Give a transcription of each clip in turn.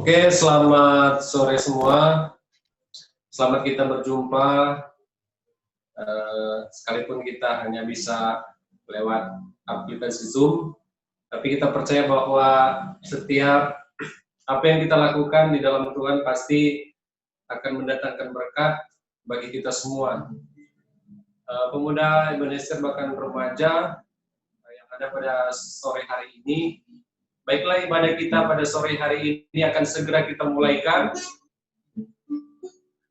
Oke, selamat sore semua. Selamat kita berjumpa, sekalipun kita hanya bisa lewat aplikasi Zoom, tapi kita percaya bahwa setiap apa yang kita lakukan di dalam Tuhan pasti akan mendatangkan berkat bagi kita semua. Pemuda Ebenezer bahkan remaja yang ada pada sore hari ini, baiklah ibadah kita pada sore hari ini akan segera kita mulaikan.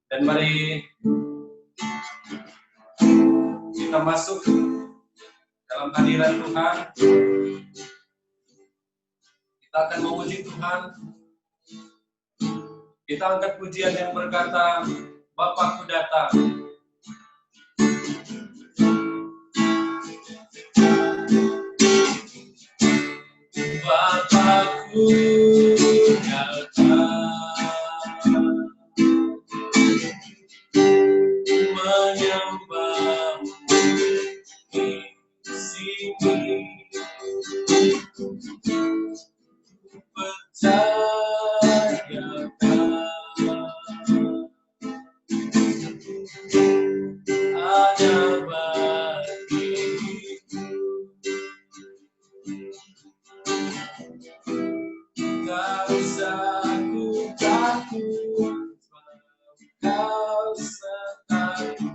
Dan mari kita masuk dalam hadirat Tuhan. Kita akan memuji Tuhan. Kita angkat pujian yang berkata, Bapakku datang. Bapakku datang. Bapakku datang. Bapakku datang. Menyembah di sini. Ku percayakan ada bagiku. Tak usah ku takut, sebab Kau sertaku.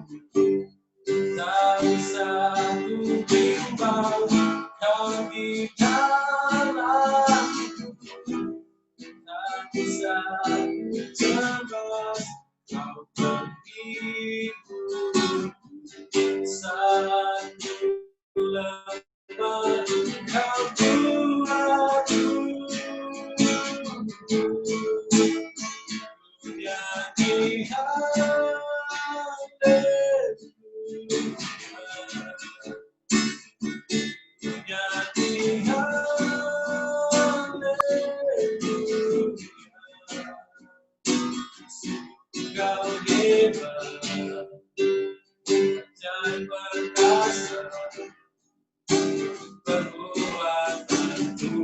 Tak usah ku bimbang, Kau di dalam. Tak usah ku cemas, Kau penghibur. Saat ku lemah, Kau tulanku. Ku nyanyi haleluya. Ku nyanyi haleluya. Kau hebat, ajaib perkasa perbuatanmu.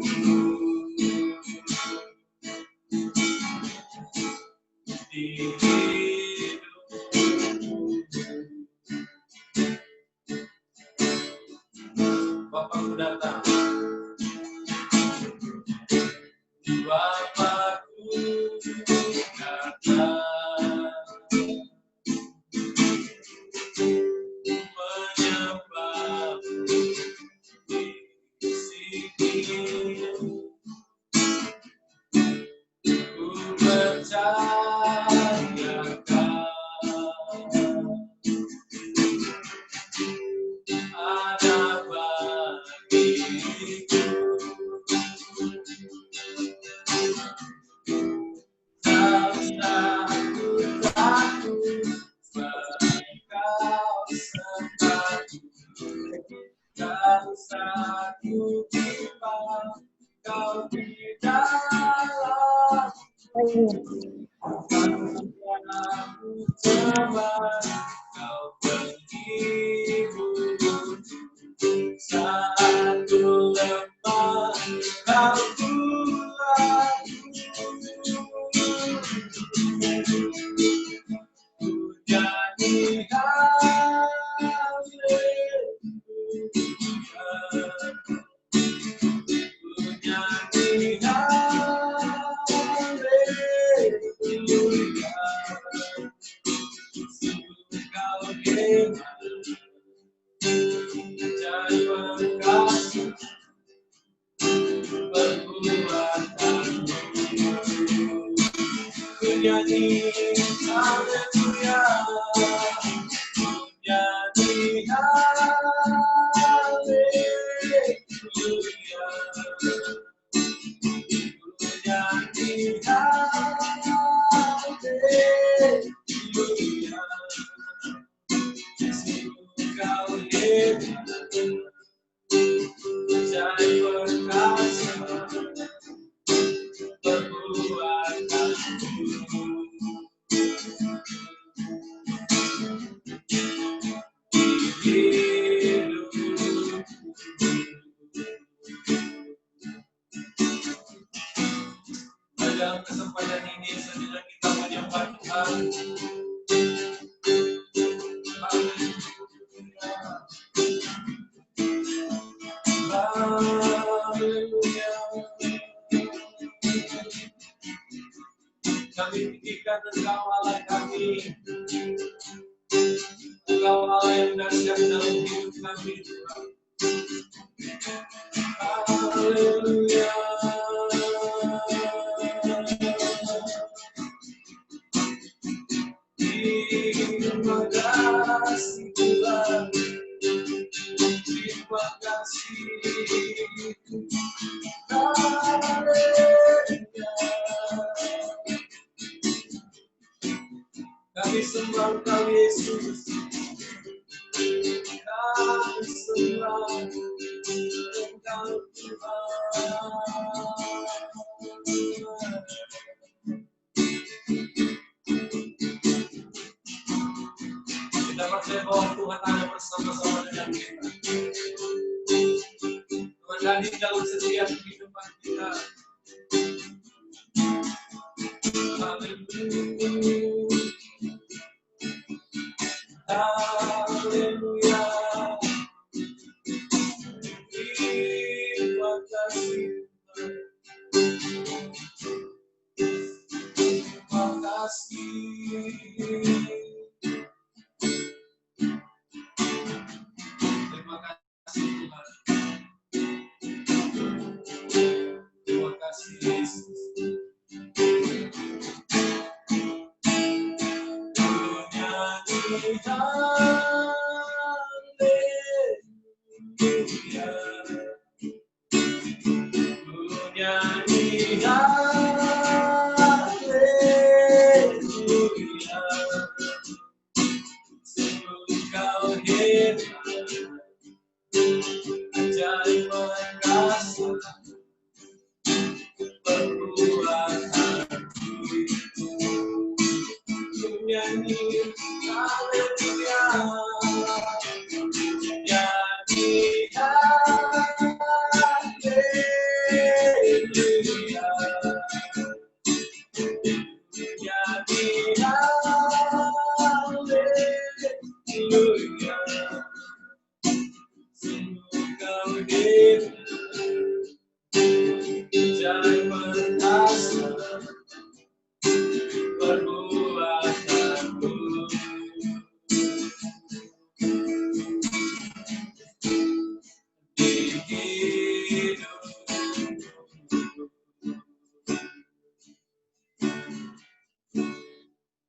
Ku nyanyi haleluya. Ku nyanyi haleluya. Ku nyanyi haleluya. Yesus Kau hebat, ajaib perkasa perbuatanmu. Hidup dalam kesempatan ini sejenak kita menyembah Tuhan. Haleluya. Kami tinggikan Engkau Allah kami. Engkau Allah yang dahsyat dalam hidup kami. Haleluya. Terima kasih Tuhan. Terima kasih. Haleluya. Kami sembah Engkau Yesus. Kami sembah Engkau Tuhan. Kita percaya bahwa Tuhan ada bersama-sama dengan kita. Tuhan hadir dalam setiap kehidupan kita. Haleluya. Haleluya. Terima kasih. Terima kasih. Terima kasih Tuhan. Terima kasih Yesus.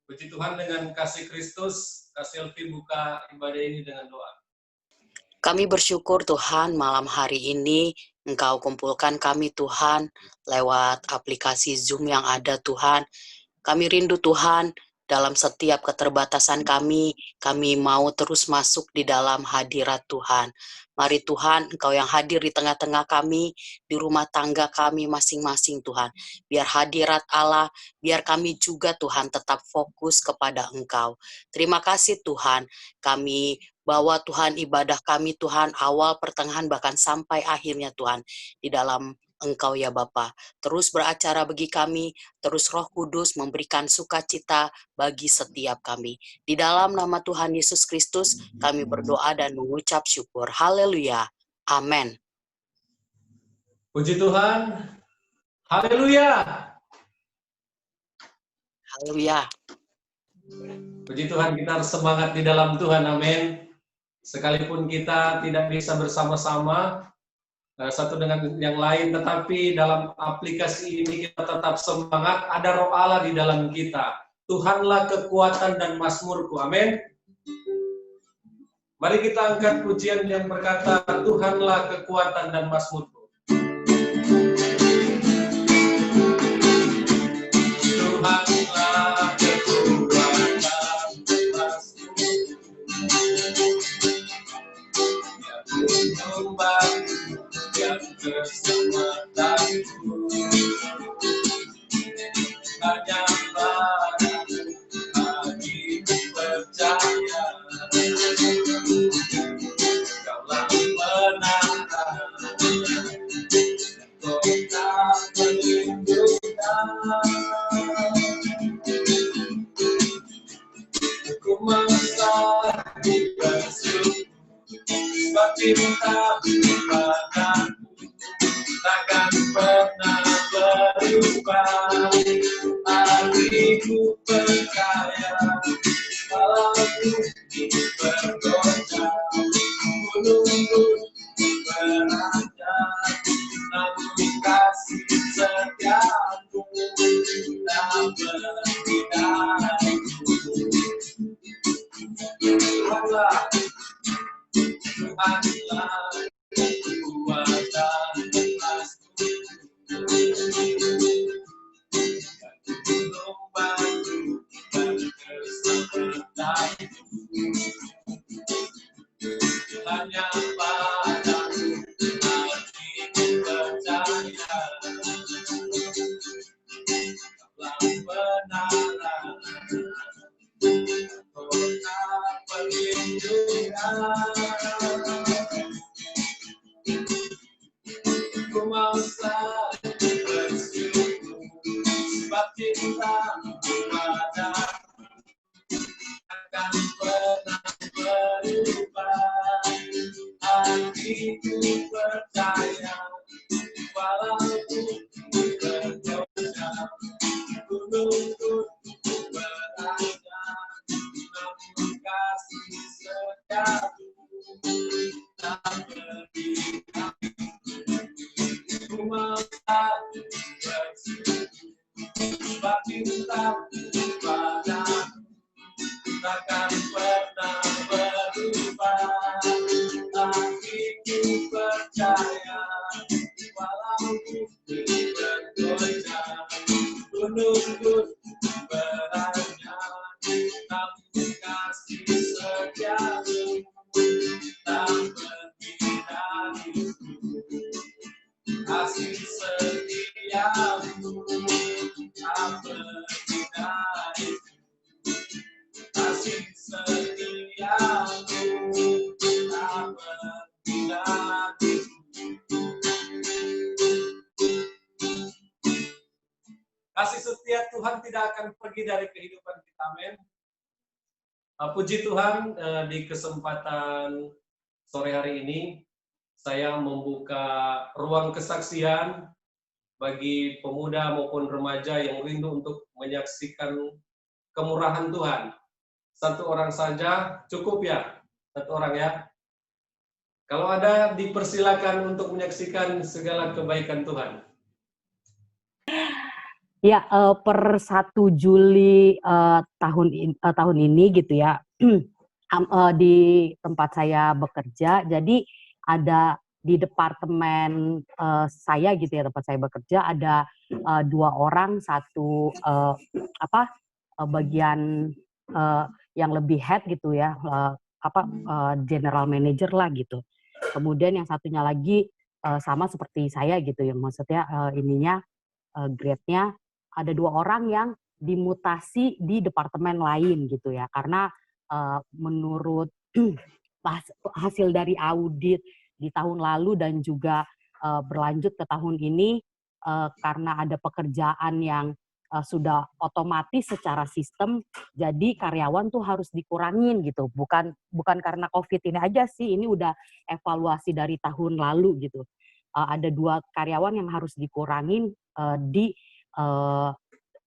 Puji Tuhan, dengan kasih Kristus, kasih Elvi buka ibadah ini dengan doa. Kami bersyukur Tuhan malam hari ini Engkau kumpulkan kami Tuhan lewat aplikasi Zoom yang ada Tuhan. Kami rindu Tuhan dalam setiap keterbatasan kami mau terus masuk di dalam hadirat Tuhan. Mari Tuhan, Engkau yang hadir di tengah-tengah kami, di rumah tangga kami masing-masing Tuhan. Biar hadirat Allah, biar kami juga Tuhan tetap fokus kepada Engkau. Terima kasih Tuhan, kami bawa Tuhan ibadah kami Tuhan awal, pertengahan, bahkan sampai akhirnya Tuhan di dalam Engkau ya Bapa. Terus beracara bagi kami, terus Roh Kudus memberikan sukacita bagi setiap kami. Di dalam nama Tuhan Yesus Kristus kami berdoa dan mengucap syukur. Haleluya. Amin. Puji Tuhan. Haleluya. Haleluya. Puji Tuhan, kita harus semangat di dalam Tuhan. Amin. Sekalipun kita tidak bisa bersama-sama satu dengan yang lain, tetapi dalam aplikasi ini kita tetap semangat. Ada Roh Allah di dalam kita. Tuhanlah kekuatan dan mazmurku. Amin. Mari kita angkat pujian yang berkata, Tuhanlah kekuatan dan mazmurku. Tuhanlah kekuatan dan mazmurku. Yang membantu, yang keselamatanku. Hanya padamu hatiku percaya. Kaulah penantang cinta padamu takkan pernah berubah. Hatiku percaya walau bumi bergoncang, gunung pun beranjak, namun kasih setiamu tak pergi dariku. Tuhanlah, Tuhanlah kekuatan emasku, gunung batu berkesertaiku. Hanya padamu hatiku percaya, dalam benaran kota perlindungan. Ku mau selalu bersyukur sebab cintamu padaku takkan pernah berubah. Hatiku percaya walau bumi bergoncang, gunung pun beranjak, namun kasih setiamu tak pergi. Ku mau selalu bersyukur sebab cintamu padaku takkan pernah berubah. Hatiku percaya walau bumi bergoncang, gunung pun beranjak, namun kasih setiamu tak pergi dariku. Kasih setiamu tak pergi dariku. Kasih setiamu tak pergi dariku. Kasih setia Tuhan tidak akan pergi dari kehidupan kita, men. Puji Tuhan, di kesempatan sore hari ini saya membuka ruang kesaksian bagi pemuda maupun remaja yang rindu untuk menyaksikan kemurahan Tuhan. Satu orang saja cukup ya? Satu orang ya? Kalau ada, dipersilakan untuk menyaksikan segala kebaikan Tuhan. Ya, per 1 Juli tahun ini gitu ya, di tempat saya bekerja, jadi ada di departemen saya gitu ya, tempat saya bekerja ada 2 orang, satu bagian yang lebih head gitu ya, general manager lah gitu. Kemudian yang satunya lagi sama seperti saya gitu ya, maksudnya grade-nya ada 2 orang yang dimutasi di departemen lain gitu ya, karena menurut hasil dari audit di tahun lalu dan juga berlanjut ke tahun ini, karena ada pekerjaan yang sudah otomatis secara sistem, jadi karyawan tuh harus dikurangin gitu, bukan karena COVID ini aja sih, ini udah evaluasi dari tahun lalu gitu. Ada 2 karyawan yang harus dikurangin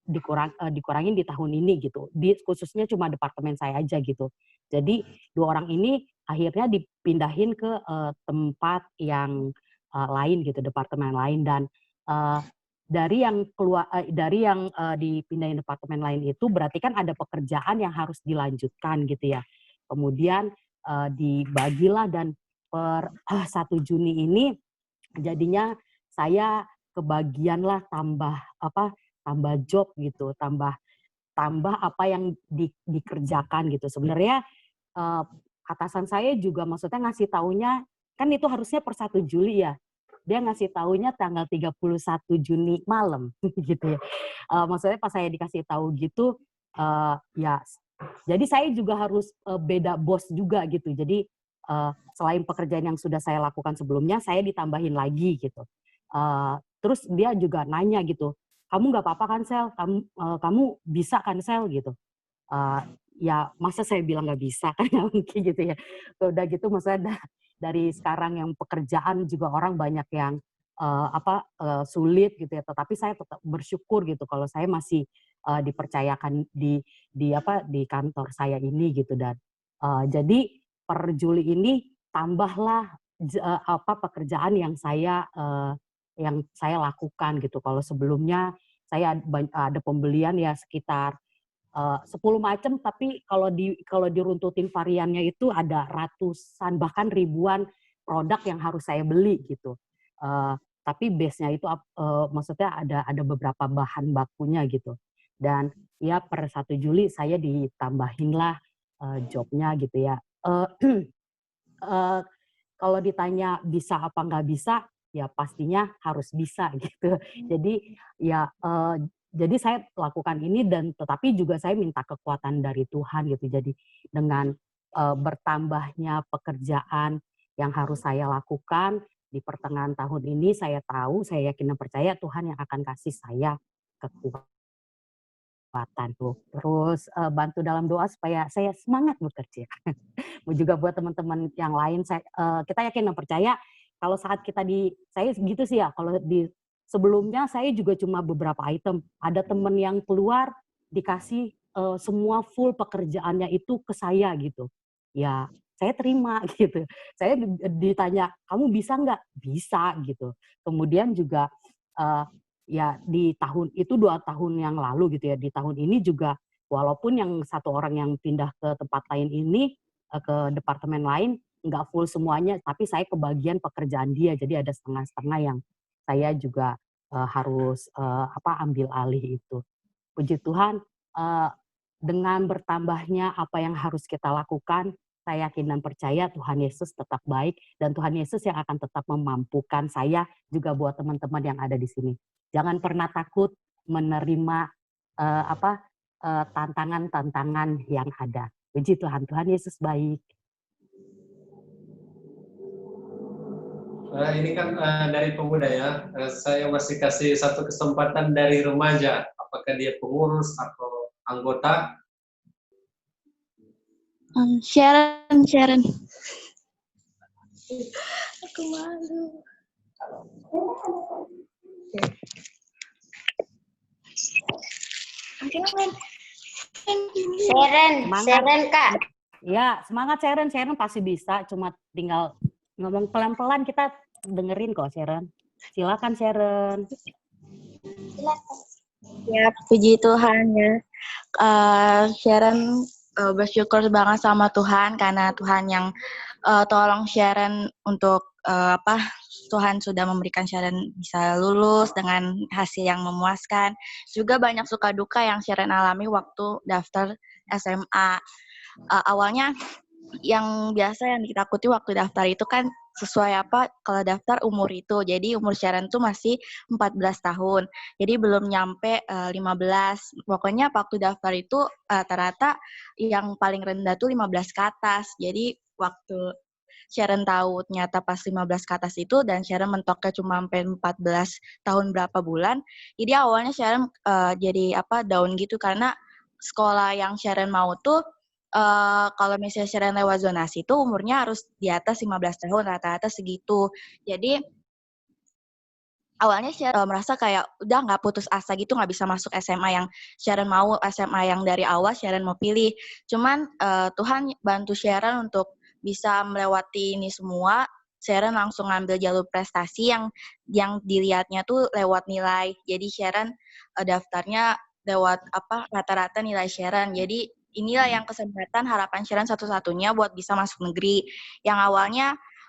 dikurangin di tahun ini gitu. Khususnya cuma departemen saya aja gitu. Jadi 2 orang ini akhirnya dipindahin ke tempat yang lain gitu, departemen lain, dan dari yang dipindahin departemen lain itu berarti kan ada pekerjaan yang harus dilanjutkan gitu ya. Kemudian dibagilah, dan per 1 Juni ini jadinya saya kebagian lah tambah job gitu, tambah apa yang dikerjakan gitu. Sebenarnya atasan saya juga maksudnya ngasih taunya, kan itu harusnya per 1 Juli ya. Dia ngasih taunya tanggal 31 Juni malam gitu ya. Maksudnya pas saya dikasih tahu gitu, ya jadi saya juga harus beda bos juga gitu. Jadi selain pekerjaan yang sudah saya lakukan sebelumnya, saya ditambahin lagi gitu. Terus dia juga nanya gitu, kamu nggak apa-apa kan Sel? Kamu bisa kan Sel gitu? Ya masa saya bilang nggak bisa kan, nggak mungkin gitu ya. Udah gitu maksudnya dari sekarang yang pekerjaan juga orang banyak yang sulit gitu ya, tetapi saya tetap bersyukur gitu kalau saya masih dipercayakan di kantor saya ini gitu. Dan jadi per Juli ini tambahlah pekerjaan yang saya lakukan gitu. Kalau sebelumnya saya ada pembelian ya sekitar 10 macam, tapi kalau diruntutin variannya itu ada ratusan bahkan ribuan produk yang harus saya beli gitu. Tapi base-nya itu maksudnya ada beberapa bahan bakunya gitu. Dan ya per 1 Juli saya ditambahinlah job-nya gitu ya. Kalau ditanya bisa apa nggak bisa, ya pastinya harus bisa gitu. Jadi ya jadi saya lakukan ini dan tetapi juga saya minta kekuatan dari Tuhan gitu. Jadi dengan bertambahnya pekerjaan yang harus saya lakukan di pertengahan tahun ini, saya tahu, saya yakin dan percaya Tuhan yang akan kasih saya kekuatan tuh. Terus bantu dalam doa supaya saya semangat bekerja. Juga buat teman-teman yang lain, kita yakin dan percaya kalau saat saya gitu sih ya, kalau sebelumnya saya juga cuma beberapa item. Ada teman yang keluar dikasih semua full pekerjaannya itu ke saya gitu. Ya saya terima gitu. Saya ditanya, kamu bisa nggak? Bisa gitu. Kemudian juga ya di tahun itu 2 tahun yang lalu gitu ya, di tahun ini juga walaupun yang satu orang yang pindah ke tempat lain ini ke departemen lain nggak full semuanya, tapi saya kebagian pekerjaan dia, jadi ada setengah-setengah yang saya juga harus ambil alih itu. Puji Tuhan, dengan bertambahnya apa yang harus kita lakukan, saya yakin dan percaya Tuhan Yesus tetap baik dan Tuhan Yesus yang akan tetap memampukan saya juga buat teman-teman yang ada di sini. Jangan pernah takut menerima tantangan-tantangan yang ada. Puji Tuhan, Tuhan Yesus baik. Ini kan dari pemuda ya, saya masih kasih satu kesempatan dari remaja. Apakah dia pengurus atau anggota? Sharon. Aku malu. Sharon Kak. Ya, semangat Sharon pasti bisa, cuma tinggal ngomong pelan-pelan kita dengerin kok Sharon. Silakan Sharon. Ya, puji Tuhan ya. Sharon bersyukur banget sama Tuhan karena Tuhan yang tolong Sharon untuk Tuhan sudah memberikan Sharon bisa lulus dengan hasil yang memuaskan. Juga banyak suka duka yang Sharon alami waktu daftar SMA. Awalnya yang biasa yang ditakuti waktu daftar itu kan sesuai kalau daftar umur itu. Jadi umur Sharon tuh masih 14 tahun. Jadi belum nyampe 15. Pokoknya waktu daftar itu rata-rata yang paling rendah tuh 15 ke atas. Jadi waktu Sharon tahu ternyata pas 15 ke atas itu dan Sharon mentoknya cuma sampai 14 tahun berapa bulan. Jadi awalnya Sharon jadi down gitu karena sekolah yang Sharon mau tuh kalau misalnya Sharon lewat zonasi itu umurnya harus di atas 15 tahun, rata-rata segitu. Jadi awalnya Sharon merasa kayak udah nggak putus asa gitu, nggak bisa masuk SMA yang Sharon mau, SMA yang dari awal Sharon mau pilih. Cuman Tuhan bantu Sharon untuk bisa melewati ini semua. Sharon langsung ngambil jalur prestasi yang dilihatnya tuh lewat nilai. Jadi Sharon daftarnya lewat rata-rata nilai Sharon. Jadi inilah yang kesempatan harapan Sharon satu-satunya buat bisa masuk negeri. Yang awalnya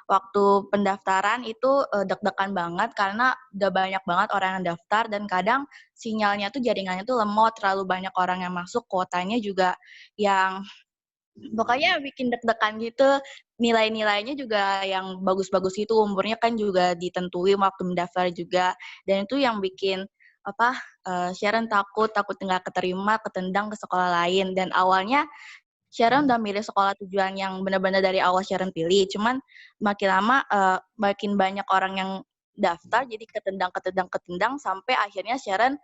waktu pendaftaran itu deg-degan banget karena udah banyak banget orang yang daftar dan kadang sinyalnya tuh jaringannya tuh lemot, terlalu banyak orang yang masuk, kuotanya juga yang pokoknya bikin deg-degan gitu. Nilai-nilainya juga yang bagus-bagus itu, umurnya kan juga ditentuin waktu mendaftar juga. Dan itu yang bikin Sharon takut nggak keterima, ketendang ke sekolah lain. Dan awalnya Sharon udah milih sekolah tujuan yang benar-benar dari awal Sharon pilih. Cuman makin lama makin banyak orang yang daftar, jadi ketendang sampai akhirnya Sharon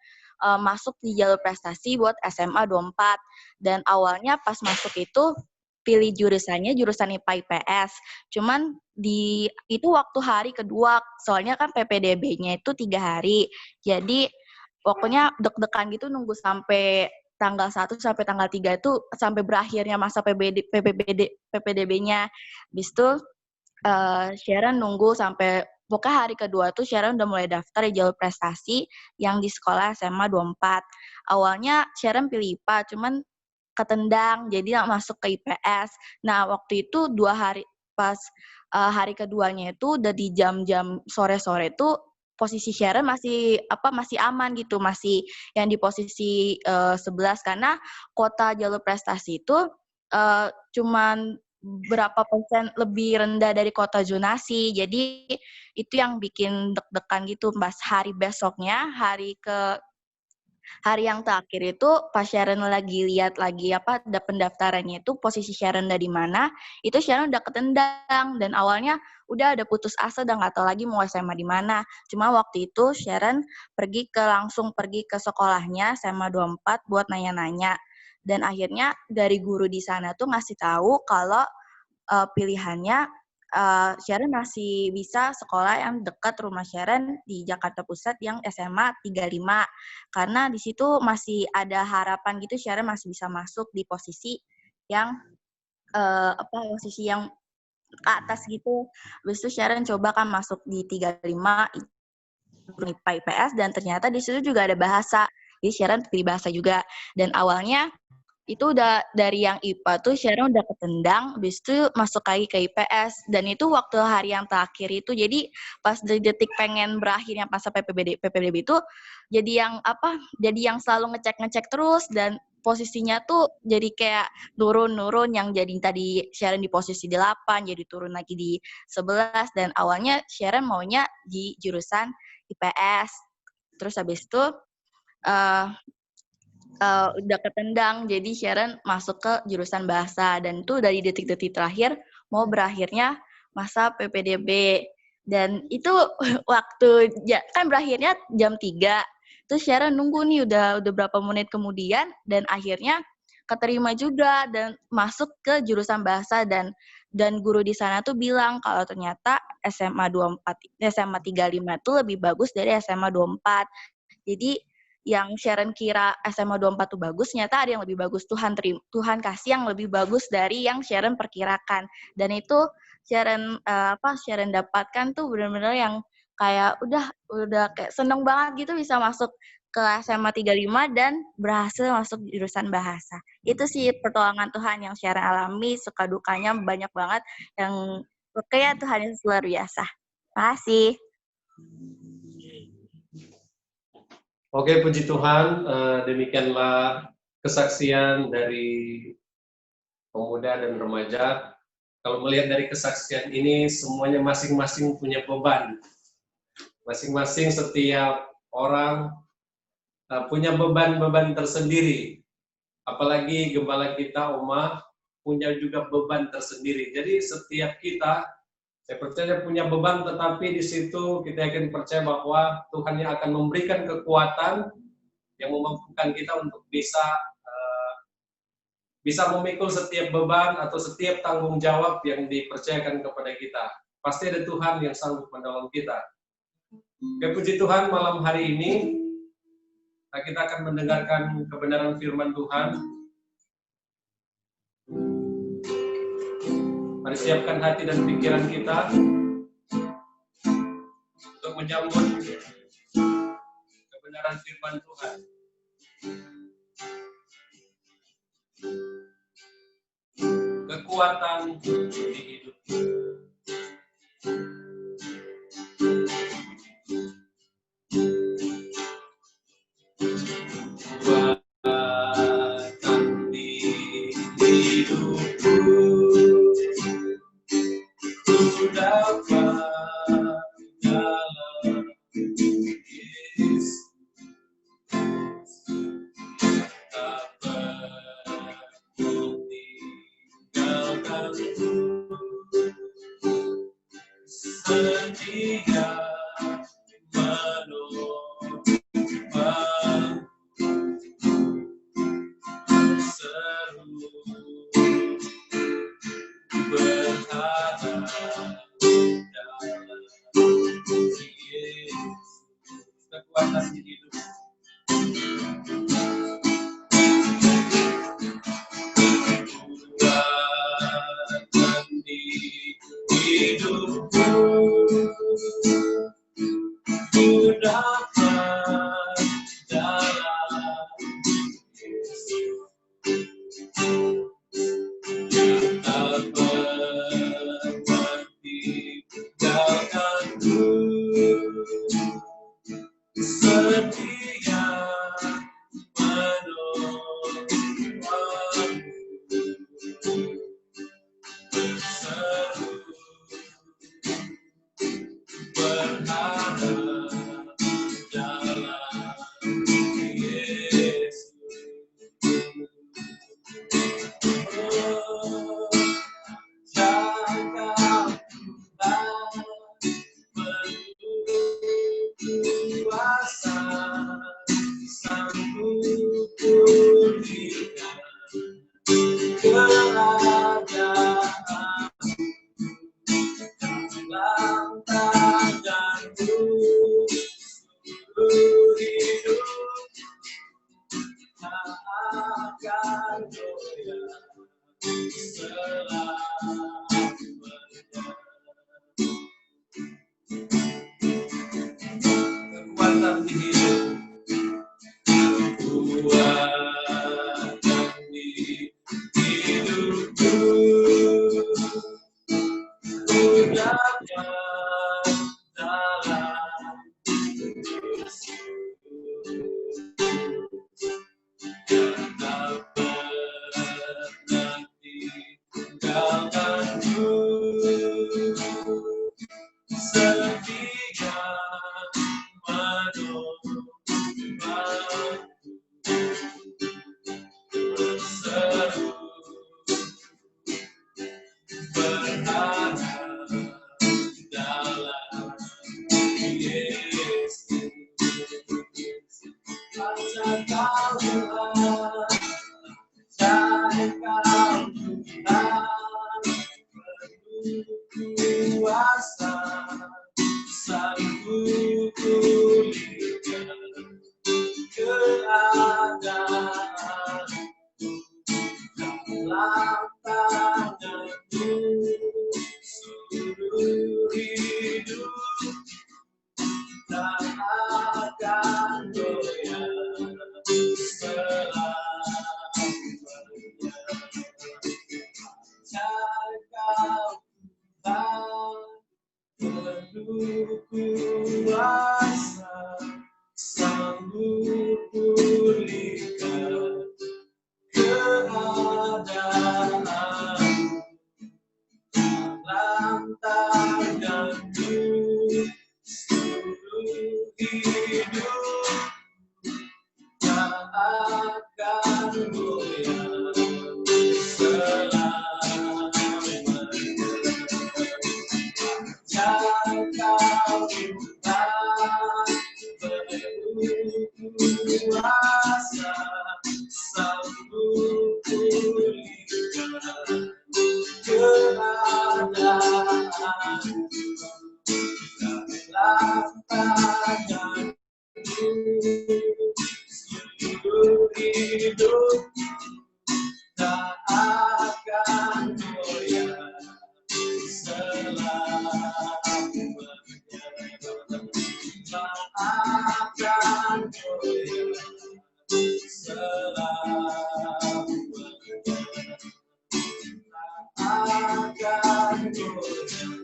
masuk di jalur prestasi buat SMA 24. Dan awalnya pas masuk itu pilih jurusannya jurusan IPA IPS. Cuman itu waktu hari kedua, soalnya kan PPDB-nya itu 3 hari. Jadi pokoknya deg-degan gitu nunggu sampai tanggal 1 sampai tanggal 3 itu sampai berakhirnya masa PPDB-nya. Habis itu Sharon nunggu sampai pokoknya hari kedua tuh Sharon udah mulai daftar di jalur prestasi yang di sekolah SMA 24. Awalnya Sharon pilih IPA, cuman ketendang, jadi nggak masuk ke IPS. Nah, waktu itu 2 hari, pas hari keduanya itu udah di jam-jam sore-sore tuh posisi Sharon masih aman gitu, masih yang di posisi 11 karena kuota jalur prestasi itu cuman berapa persen lebih rendah dari kuota zonasi. Jadi itu yang bikin deg-degan gitu. Pas hari besoknya, hari yang terakhir itu pas Sharon lagi lihat lagi ada pendaftarannya itu posisi Sharon udah di mana, itu Sharon udah ketendang dan awalnya udah ada putus asa, udah nggak tahu lagi mau SMA di mana. Cuma waktu itu Sharon langsung pergi ke sekolahnya SMA 24 buat nanya-nanya. Dan akhirnya dari guru di sana tuh ngasih tahu kalau pilihannya Sharon masih bisa sekolah yang dekat rumah Sharon di Jakarta Pusat yang SMA 35. Karena di situ masih ada harapan gitu Sharon masih bisa masuk di posisi yang posisi yang ke atas gitu. Habis itu Sharon coba kan masuk di 35 IPA IPS dan ternyata di situ juga ada bahasa. Jadi Sharon pilih bahasa juga. Dan awalnya itu udah dari yang IPA tuh Sharon udah ketendang, habis itu masuk lagi ke IPS. Dan itu waktu hari yang terakhir itu, jadi pas di detik pengen berakhirnya pas PPDB itu, jadi yang selalu ngecek terus, dan posisinya tuh jadi kayak nurun yang jadi tadi Sharon di posisi 8, jadi turun lagi di 11, dan awalnya Sharon maunya di jurusan IPS. Terus habis itu, udah ketendang, jadi Sharon masuk ke jurusan bahasa, dan itu dari detik-detik terakhir mau berakhirnya masa PPDB. Dan itu waktu kan berakhirnya jam 3, terus Sharon nunggu nih udah berapa menit kemudian, dan akhirnya keterima juga dan masuk ke jurusan bahasa. Dan guru di sana tuh bilang kalau ternyata SMA 35 itu lebih bagus dari SMA 24. Jadi yang Sharon kira SMA 24 tuh bagus, ternyata ada yang lebih bagus. Tuhan kasih yang lebih bagus dari yang Sharon perkirakan. Dan itu Sharon Sharon dapatkan tuh benar-benar yang kayak udah kayak seneng banget gitu bisa masuk ke SMA 35 dan berhasil masuk jurusan bahasa. Itu sih pertolongan Tuhan yang Sharon alami, suka dukanya banyak banget, yang kayak Tuhan itu luar biasa. Makasih. Oke, puji Tuhan, demikianlah kesaksian dari pemuda dan remaja. Kalau melihat dari kesaksian ini, semuanya masing-masing punya beban. Masing-masing setiap orang punya beban-beban tersendiri. Apalagi gembala kita, Oma, punya juga beban tersendiri. Jadi setiap kita, saya percaya punya beban, tetapi di situ kita akan percaya bahwa Tuhan yang akan memberikan kekuatan yang memampukan kita untuk bisa memikul setiap beban atau setiap tanggung jawab yang dipercayakan kepada kita. Pasti ada Tuhan yang sanggup menolong kita. Oke, puji Tuhan, malam hari ini kita akan mendengarkan kebenaran firman Tuhan. Mari siapkan hati dan pikiran kita untuk menyambut kebenaran firman Tuhan. Kekuatan di hidup. Kekuatan di hidupku. Dapat dalam Yesus, tak pernah meninggalkanku, setia menopang, seru Kekuatan di hidup, kekuatan di hidupku, ku dapat dalam Yesus, dan dapat nanti tinggalkanku setia berseru berharap dalam Yesus. Pasang kau Tuhan, cari kau Tuhan, penuh kuasa, sanggup pulihkan keadaan dalam tanganmu, seluruh hidup tak akan goyah selamanya. Cari kau Tuhan, penuh kuasa, sanggup pulihkan keadaan dalam tanganmu, seluruh hidup tak akan goyah selamanya. Jangan kau Tuhan, penuh kuasa, sanggup pulihkan keadaan dalam tanganmu, seluruh hidup tak akan goyah selamanya. Tak akan goyah selamanya. Tak akan goyah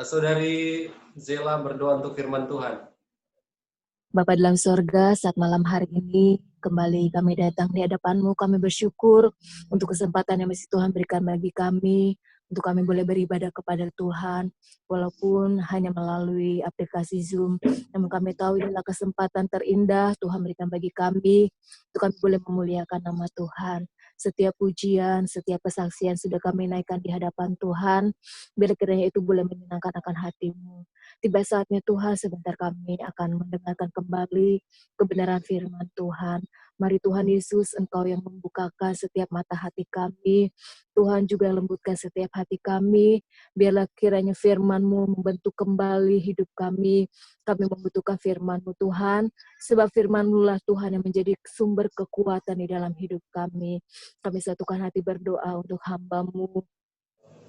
Saudari Zela berdoa untuk firman Tuhan. Bapa dalam sorga, saat malam hari ini kembali kami datang di hadapan-Mu, kami bersyukur untuk kesempatan yang masih Tuhan berikan bagi kami, untuk kami boleh beribadah kepada Tuhan, walaupun hanya melalui aplikasi Zoom, namun kami tahu inilah kesempatan terindah Tuhan berikan bagi kami, untuk kami boleh memuliakan nama Tuhan. Setiap pujian, setiap kesaksian sudah kami naikkan di hadapan Tuhan, biar kiranya itu boleh menyenangkan akan hati-Mu. Tiba saatnya Tuhan, sebentar kami akan mendengarkan kembali kebenaran firman Tuhan. Mari Tuhan Yesus, Engkau yang membukakan setiap mata hati kami. Tuhan juga lembutkan setiap hati kami. Biarlah kiranya firman-Mu membentuk kembali hidup kami. Kami membutuhkan firman-Mu Tuhan. Sebab firman-Mu lah Tuhan yang menjadi sumber kekuatan di dalam hidup kami. Kami satukan hati berdoa untuk hamba-Mu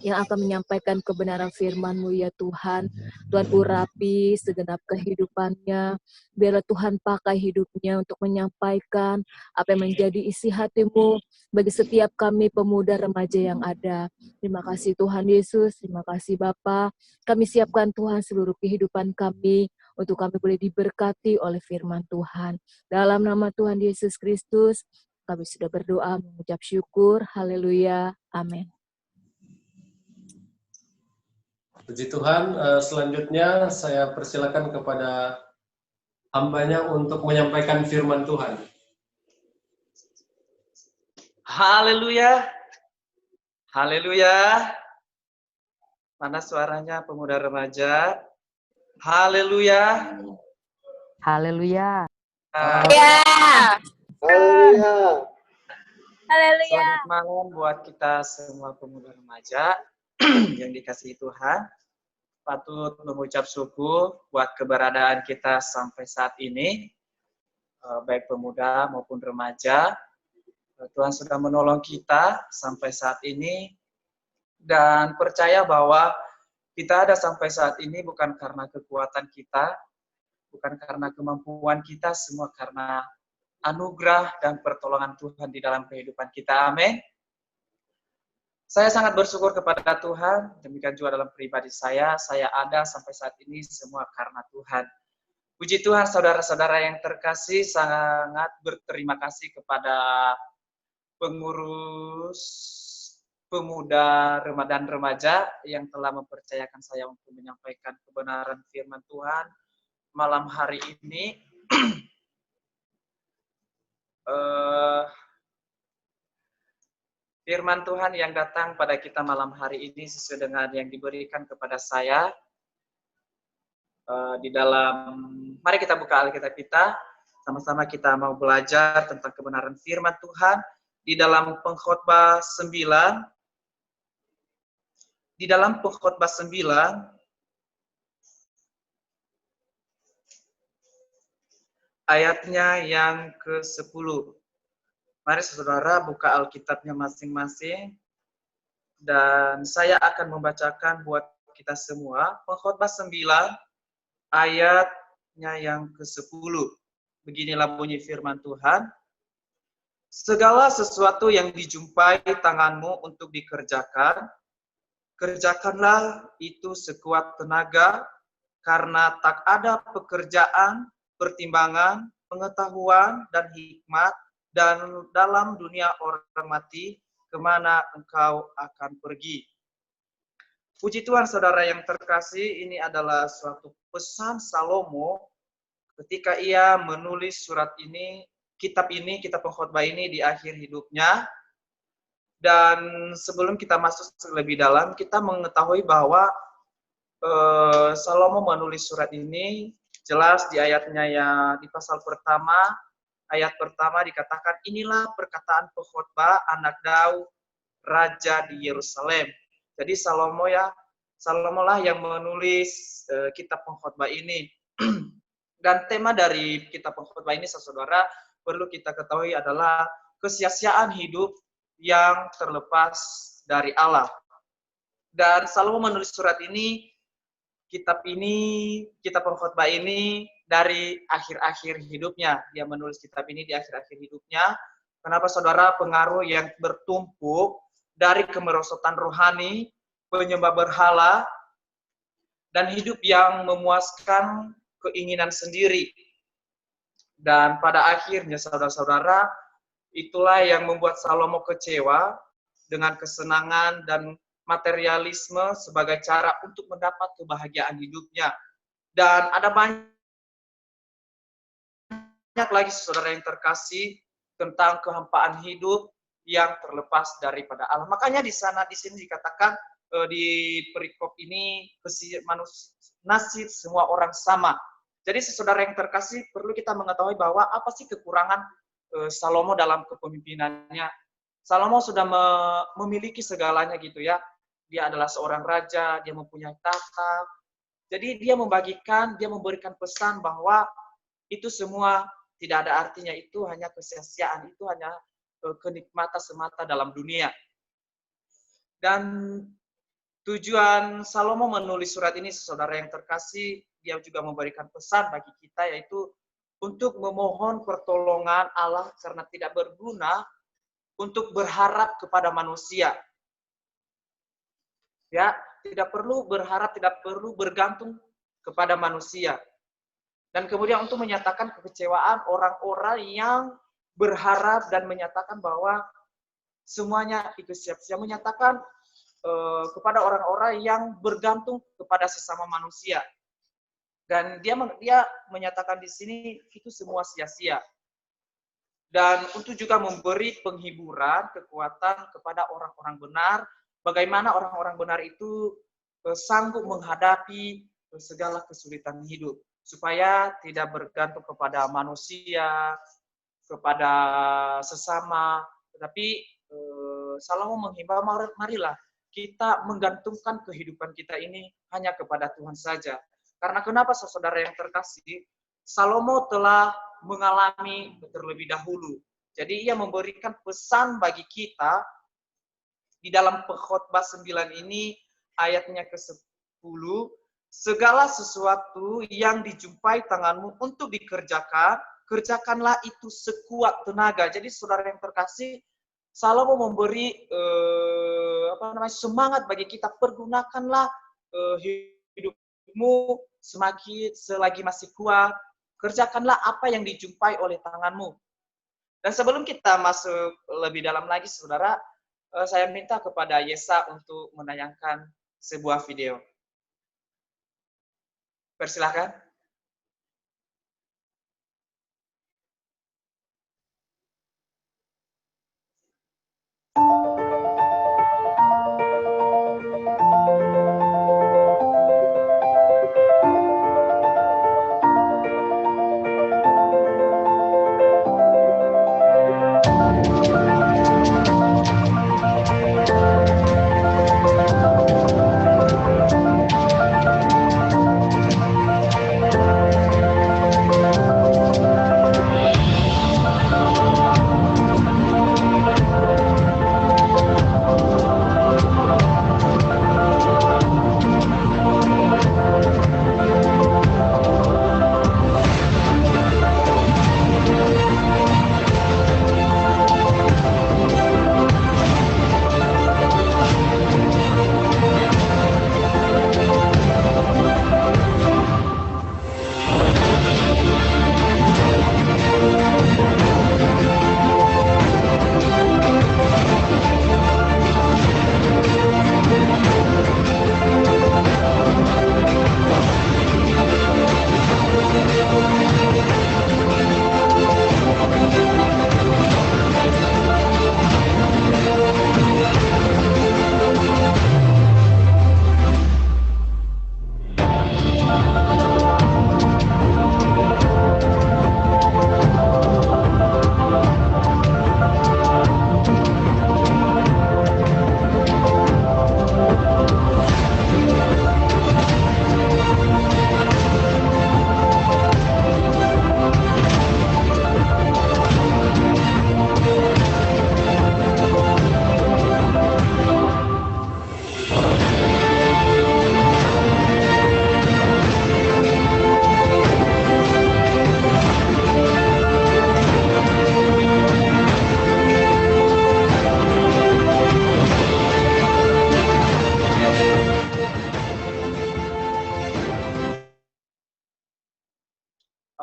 yang akan menyampaikan kebenaran firman-Mu ya Tuhan. Tuhan urapi segenap kehidupannya. Biarlah Tuhan pakai hidupnya untuk menyampaikan apa yang menjadi isi hati-Mu bagi setiap kami pemuda remaja yang ada. Terima kasih Tuhan Yesus, terima kasih Bapa. Kami siapkan Tuhan seluruh kehidupan kami untuk kami boleh diberkati oleh firman Tuhan. Dalam nama Tuhan Yesus Kristus, kami sudah berdoa mengucap syukur. Haleluya. Amin. Puji Tuhan, selanjutnya saya persilakan kepada hambanya untuk menyampaikan firman Tuhan. Haleluya. Haleluya. Mana suaranya pemuda remaja? Haleluya. Haleluya. Haleluya. Haleluya. Selamat malam buat kita semua pemuda remaja yang dikasihi Tuhan. Patut mengucap syukur buat keberadaan kita sampai saat ini, baik pemuda maupun remaja. Tuhan sudah menolong kita sampai saat ini, dan percaya bahwa kita ada sampai saat ini bukan karena kekuatan kita, bukan karena kemampuan kita, semua karena anugerah dan pertolongan Tuhan di dalam kehidupan kita. Amin. Saya sangat bersyukur kepada Tuhan, demikian juga dalam pribadi saya ada sampai saat ini semua karena Tuhan. Puji Tuhan, saudara-saudara yang terkasih, sangat berterima kasih kepada pengurus pemuda dan remaja yang telah mempercayakan saya untuk menyampaikan kebenaran firman Tuhan malam hari ini. Firman Tuhan yang datang pada kita malam hari ini sesuai dengan yang diberikan kepada saya di dalam, mari kita buka Alkitab kita, sama-sama kita mau belajar tentang kebenaran firman Tuhan di dalam Pengkhotbah 9, di dalam Pengkhotbah 9, ayatnya yang ke-10. Mari saudara buka Alkitabnya masing-masing, dan saya akan membacakan buat kita semua. Pengkhotbah 9, ayatnya yang ke-10. Beginilah bunyi firman Tuhan. Segala sesuatu yang dijumpai tanganmu untuk dikerjakan, kerjakanlah itu sekuat tenaga, karena tak ada pekerjaan, pertimbangan, pengetahuan, dan hikmat dan dalam dunia orang mati, kemana engkau akan pergi. Puji Tuhan, saudara yang terkasih, ini adalah suatu pesan Salomo ketika ia menulis surat ini, kitab Pengkhotbah ini di akhir hidupnya. Dan sebelum kita masuk lebih dalam, kita mengetahui bahwa Salomo menulis surat ini jelas di ayatnya yang di pasal pertama. Ayat pertama dikatakan, inilah perkataan pengkhotbah anak Daud, raja di Yerusalem. Jadi Salomo lah yang menulis kitab Pengkhotbah ini. Dan tema dari kitab Pengkhotbah ini, saudara, perlu kita ketahui adalah kesia-siaan hidup yang terlepas dari Allah. Dan Salomo menulis surat ini, kitab Pengkhotbah ini dari akhir-akhir hidupnya. Dia menulis kitab ini di akhir-akhir hidupnya. Kenapa saudara? Pengaruh yang bertumpuk dari kemerosotan rohani, penyembah berhala, dan hidup yang memuaskan keinginan sendiri. Dan pada akhirnya saudara-saudara, itulah yang membuat Salomo kecewa dengan kesenangan dan materialisme sebagai cara untuk mendapat kebahagiaan hidupnya. Dan ada banyak lagi saudara yang terkasih tentang kehampaan hidup yang terlepas daripada Allah. Makanya di sini dikatakan di perikop ini nasib semua orang sama. Jadi saudara yang terkasih, perlu kita mengetahui bahwa apa sih kekurangan Salomo dalam kepemimpinannya. Salomo sudah memiliki segalanya gitu ya. Dia adalah seorang raja, dia mempunyai tahta. Jadi dia memberikan pesan bahwa itu semua tidak ada artinya, itu hanya kesia-siaan, itu hanya kenikmatan semata dalam dunia. Dan tujuan Salomo menulis surat ini, saudara yang terkasih, dia juga memberikan pesan bagi kita, yaitu untuk memohon pertolongan Allah karena tidak berguna untuk berharap kepada manusia. Ya, tidak perlu berharap, tidak perlu bergantung kepada manusia. Dan kemudian untuk menyatakan kekecewaan orang-orang yang berharap dan menyatakan bahwa semuanya itu siap-siap, menyatakan kepada orang-orang yang bergantung kepada sesama manusia. Dan dia menyatakan di sini itu semua sia-sia. Dan untuk juga memberi penghiburan, kekuatan kepada orang-orang benar, bagaimana orang-orang benar itu sanggup menghadapi segala kesulitan hidup, supaya tidak bergantung kepada manusia, kepada sesama, Tetapi Salomo menghimbau, marilah kita menggantungkan kehidupan kita ini hanya kepada Tuhan saja. Karena kenapa, saudara yang terkasih, Salomo telah mengalami terlebih dahulu. Jadi ia memberikan pesan bagi kita di dalam Pengkhotbah 9 ini, ayatnya ke-10, segala sesuatu yang dijumpai tanganmu untuk dikerjakan, kerjakanlah itu sekuat tenaga. Jadi saudara yang terkasih, Salomo memberi semangat bagi kita, pergunakanlah hidupmu selagi masih kuat, kerjakanlah apa yang dijumpai oleh tanganmu. Dan sebelum kita masuk lebih dalam lagi, saudara, saya minta kepada Yesa untuk menayangkan sebuah video. Persilakan.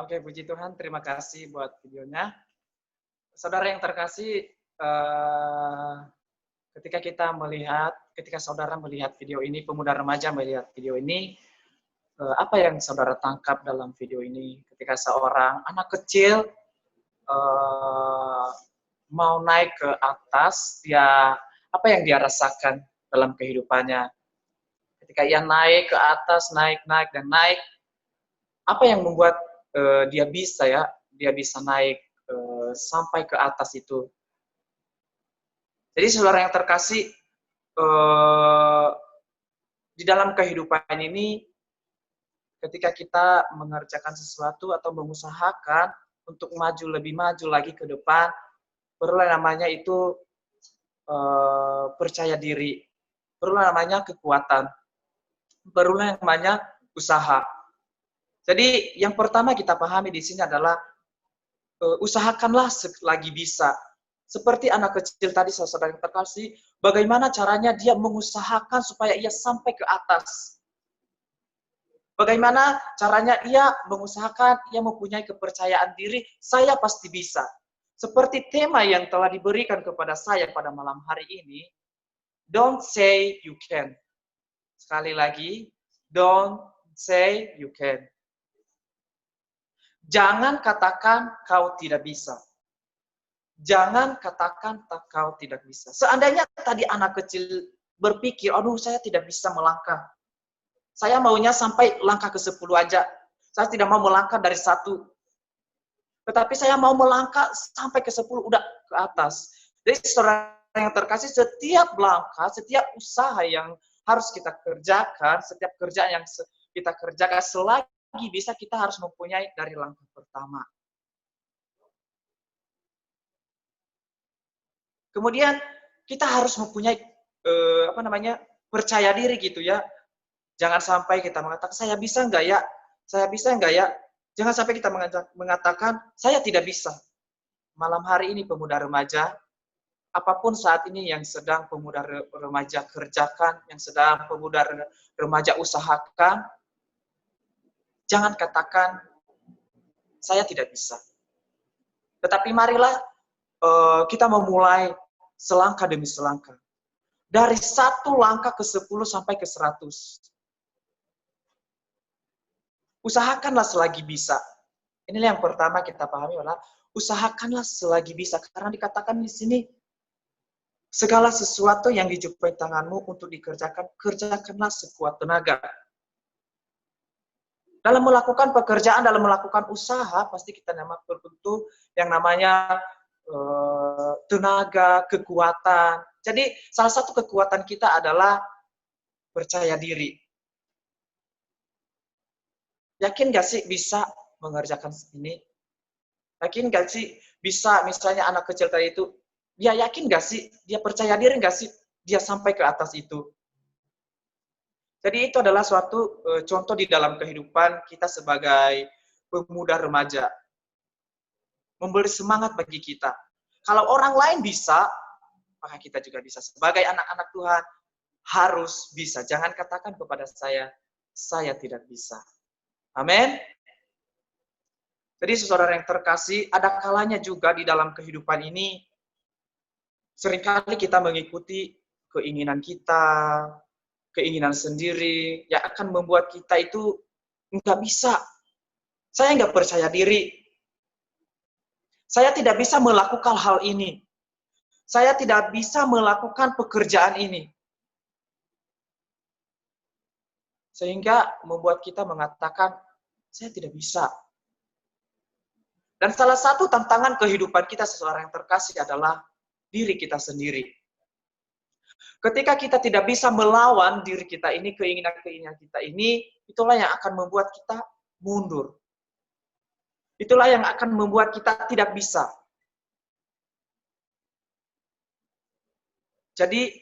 Oke, puji Tuhan, terima kasih buat videonya. Saudara yang terkasih, ketika saudara melihat video ini, pemuda remaja melihat video ini, apa yang saudara tangkap dalam video ini? Ketika seorang anak kecil mau naik ke atas, apa yang dia rasakan dalam kehidupannya? Ketika ia naik ke atas, naik, dan naik, apa yang membuat dia bisa naik sampai ke atas itu. Jadi saudara yang terkasih, di dalam kehidupan ini, ketika kita mengerjakan sesuatu atau mengusahakan untuk lebih maju lagi ke depan, perlu namanya itu percaya diri, perlu namanya kekuatan, perlu namanya usaha. Jadi yang pertama kita pahami di sini adalah usahakanlah selagi bisa. Seperti anak kecil tadi, saudara yang terkasih, bagaimana caranya dia mengusahakan supaya ia sampai ke atas. Bagaimana caranya ia mengusahakan, ia mempunyai kepercayaan diri, saya pasti bisa. Seperti tema yang telah diberikan kepada saya pada malam hari ini, don't say you can. Sekali lagi, don't say you can. Jangan katakan kau tidak bisa. Jangan katakan kau tidak bisa. Seandainya tadi anak kecil berpikir, aduh saya tidak bisa melangkah. Saya maunya sampai langkah ke-10 aja. Saya tidak mau melangkah dari 1. Tetapi saya mau melangkah sampai ke 10, udah ke atas. Jadi saudara yang terkasih, setiap langkah, setiap usaha yang harus kita kerjakan, setiap kerjaan yang kita kerjakan, selagi bisa kita harus mempunyai dari langkah pertama. Kemudian kita harus mempunyai percaya diri gitu ya. Jangan sampai kita mengatakan saya bisa enggak ya, saya bisa enggak ya. Jangan sampai kita mengatakan saya tidak bisa. Malam hari ini pemuda remaja, apapun saat ini yang sedang pemuda remaja kerjakan, yang sedang pemuda remaja usahakan, jangan katakan saya tidak bisa. Tetapi marilah kita memulai selangkah demi selangkah. Dari 1 langkah ke 10 sampai ke 100. Usahakanlah selagi bisa. Inilah yang pertama kita pahami adalah usahakanlah selagi bisa. Karena dikatakan di sini, segala sesuatu yang dijumpai tanganmu untuk dikerjakan, kerjakanlah sekuat tenaga. Dalam melakukan pekerjaan, dalam melakukan usaha, pasti kita berbutuh yang namanya tenaga, kekuatan. Jadi salah satu kekuatan kita adalah percaya diri. Yakin gak sih bisa mengerjakan ini? Yakin gak sih bisa, misalnya anak kecil tadi itu, dia yakin gak sih, dia percaya diri gak sih, dia sampai ke atas itu? Jadi itu adalah suatu contoh di dalam kehidupan kita sebagai pemuda remaja. Memberi semangat bagi kita. Kalau orang lain bisa, maka kita juga bisa. Sebagai anak-anak Tuhan, harus bisa. Jangan katakan kepada saya tidak bisa. Amin. Jadi saudara yang terkasih, ada kalanya juga di dalam kehidupan ini, seringkali kita mengikuti keinginan kita, keinginan sendiri, yang akan membuat kita itu nggak bisa. Saya nggak percaya diri. Saya tidak bisa melakukan hal ini. Saya tidak bisa melakukan pekerjaan ini. Sehingga membuat kita mengatakan, saya tidak bisa. Dan salah satu tantangan kehidupan kita seseorang yang terkasih adalah diri kita sendiri. Ketika kita tidak bisa melawan diri kita ini, keinginan-keinginan kita ini, itulah yang akan membuat kita mundur. Itulah yang akan membuat kita tidak bisa. Jadi,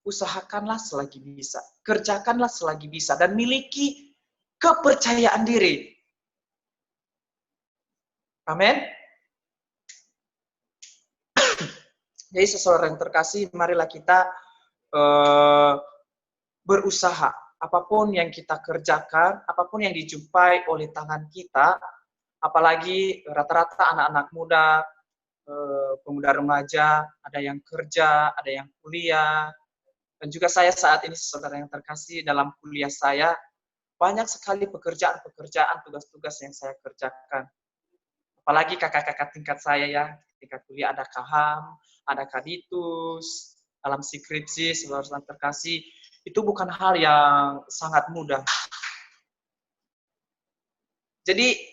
usahakanlah selagi bisa. Kerjakanlah selagi bisa. Dan miliki kepercayaan diri. Amin. Jadi, seseorang yang terkasih, marilah kita berusaha. Apapun yang kita kerjakan, apapun yang dijumpai oleh tangan kita, apalagi rata-rata anak-anak muda, pemuda remaja, ada yang kerja, ada yang kuliah, dan juga saya saat ini saudara yang terkasih dalam kuliah saya, banyak sekali pekerjaan-pekerjaan, tugas-tugas yang saya kerjakan. Apalagi kakak-kakak tingkat saya ya, tingkat kuliah ada KHAM, ada Kaditus, dalam skripsi, saudara yang terkasih, itu bukan hal yang sangat mudah. Jadi,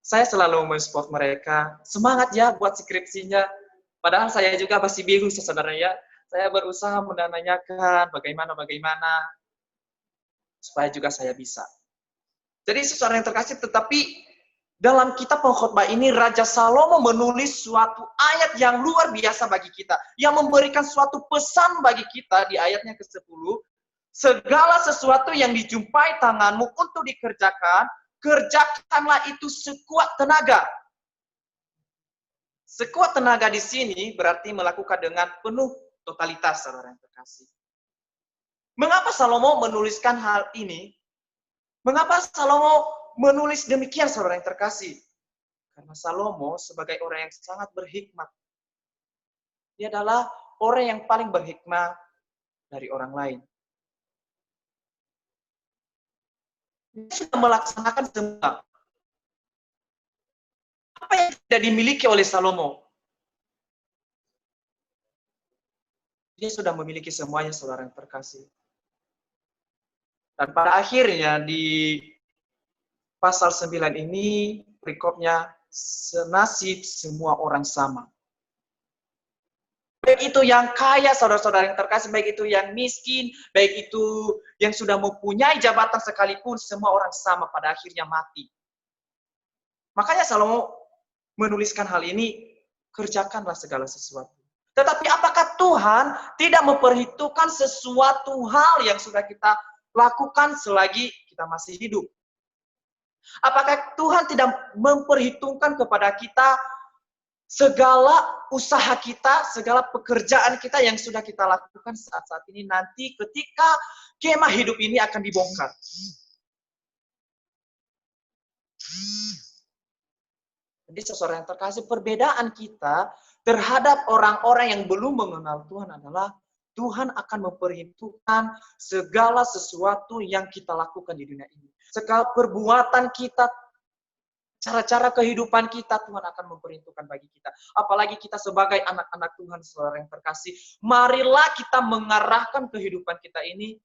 saya selalu mensupport mereka, semangat ya buat skripsinya. Padahal saya juga masih bingung saudara ya. Saya berusaha menanyakan bagaimana supaya juga saya bisa. Jadi saudara yang terkasih, tetapi dalam kitab pengkhotbah ini Raja Salomo menulis suatu ayat yang luar biasa bagi kita, yang memberikan suatu pesan bagi kita di ayatnya ke-10. Segala sesuatu yang dijumpai tanganmu untuk dikerjakan, kerjakanlah itu sekuat tenaga. Sekuat tenaga di sini berarti melakukan dengan penuh totalitas, saudara yang terkasih. Mengapa Salomo menuliskan hal ini? Mengapa Salomo menulis demikian, saudara yang terkasih? Karena Salomo sebagai orang yang sangat berhikmat. Dia adalah orang yang paling berhikmat dari orang lain. Dia sudah melaksanakan semua. Apa yang tidak dimiliki oleh Salomo? Dia sudah memiliki semuanya, saudara yang terkasih. Dan pada akhirnya di pasal 9 ini, perikopnya, senasib semua orang sama. Baik itu yang kaya, saudara-saudara yang terkasih, baik itu yang miskin, baik itu yang sudah mempunyai jabatan sekalipun, semua orang sama pada akhirnya mati. Makanya Salomo menuliskan hal ini, kerjakanlah segala sesuatu. Tetapi apakah Tuhan tidak memperhitungkan sesuatu hal yang sudah kita lakukan selagi kita masih hidup? Apakah Tuhan tidak memperhitungkan kepada kita segala usaha kita, segala pekerjaan kita yang sudah kita lakukan saat-saat ini, nanti ketika kemah hidup ini akan dibongkar? Jadi saudara yang terkasih, perbedaan kita terhadap orang-orang yang belum mengenal Tuhan adalah Tuhan akan memperhitungkan segala sesuatu yang kita lakukan di dunia ini. Segala perbuatan kita, cara-cara kehidupan kita, Tuhan akan memperhitungkan bagi kita. Apalagi kita sebagai anak-anak Tuhan, saudara yang terkasih, marilah kita mengarahkan kehidupan kita ini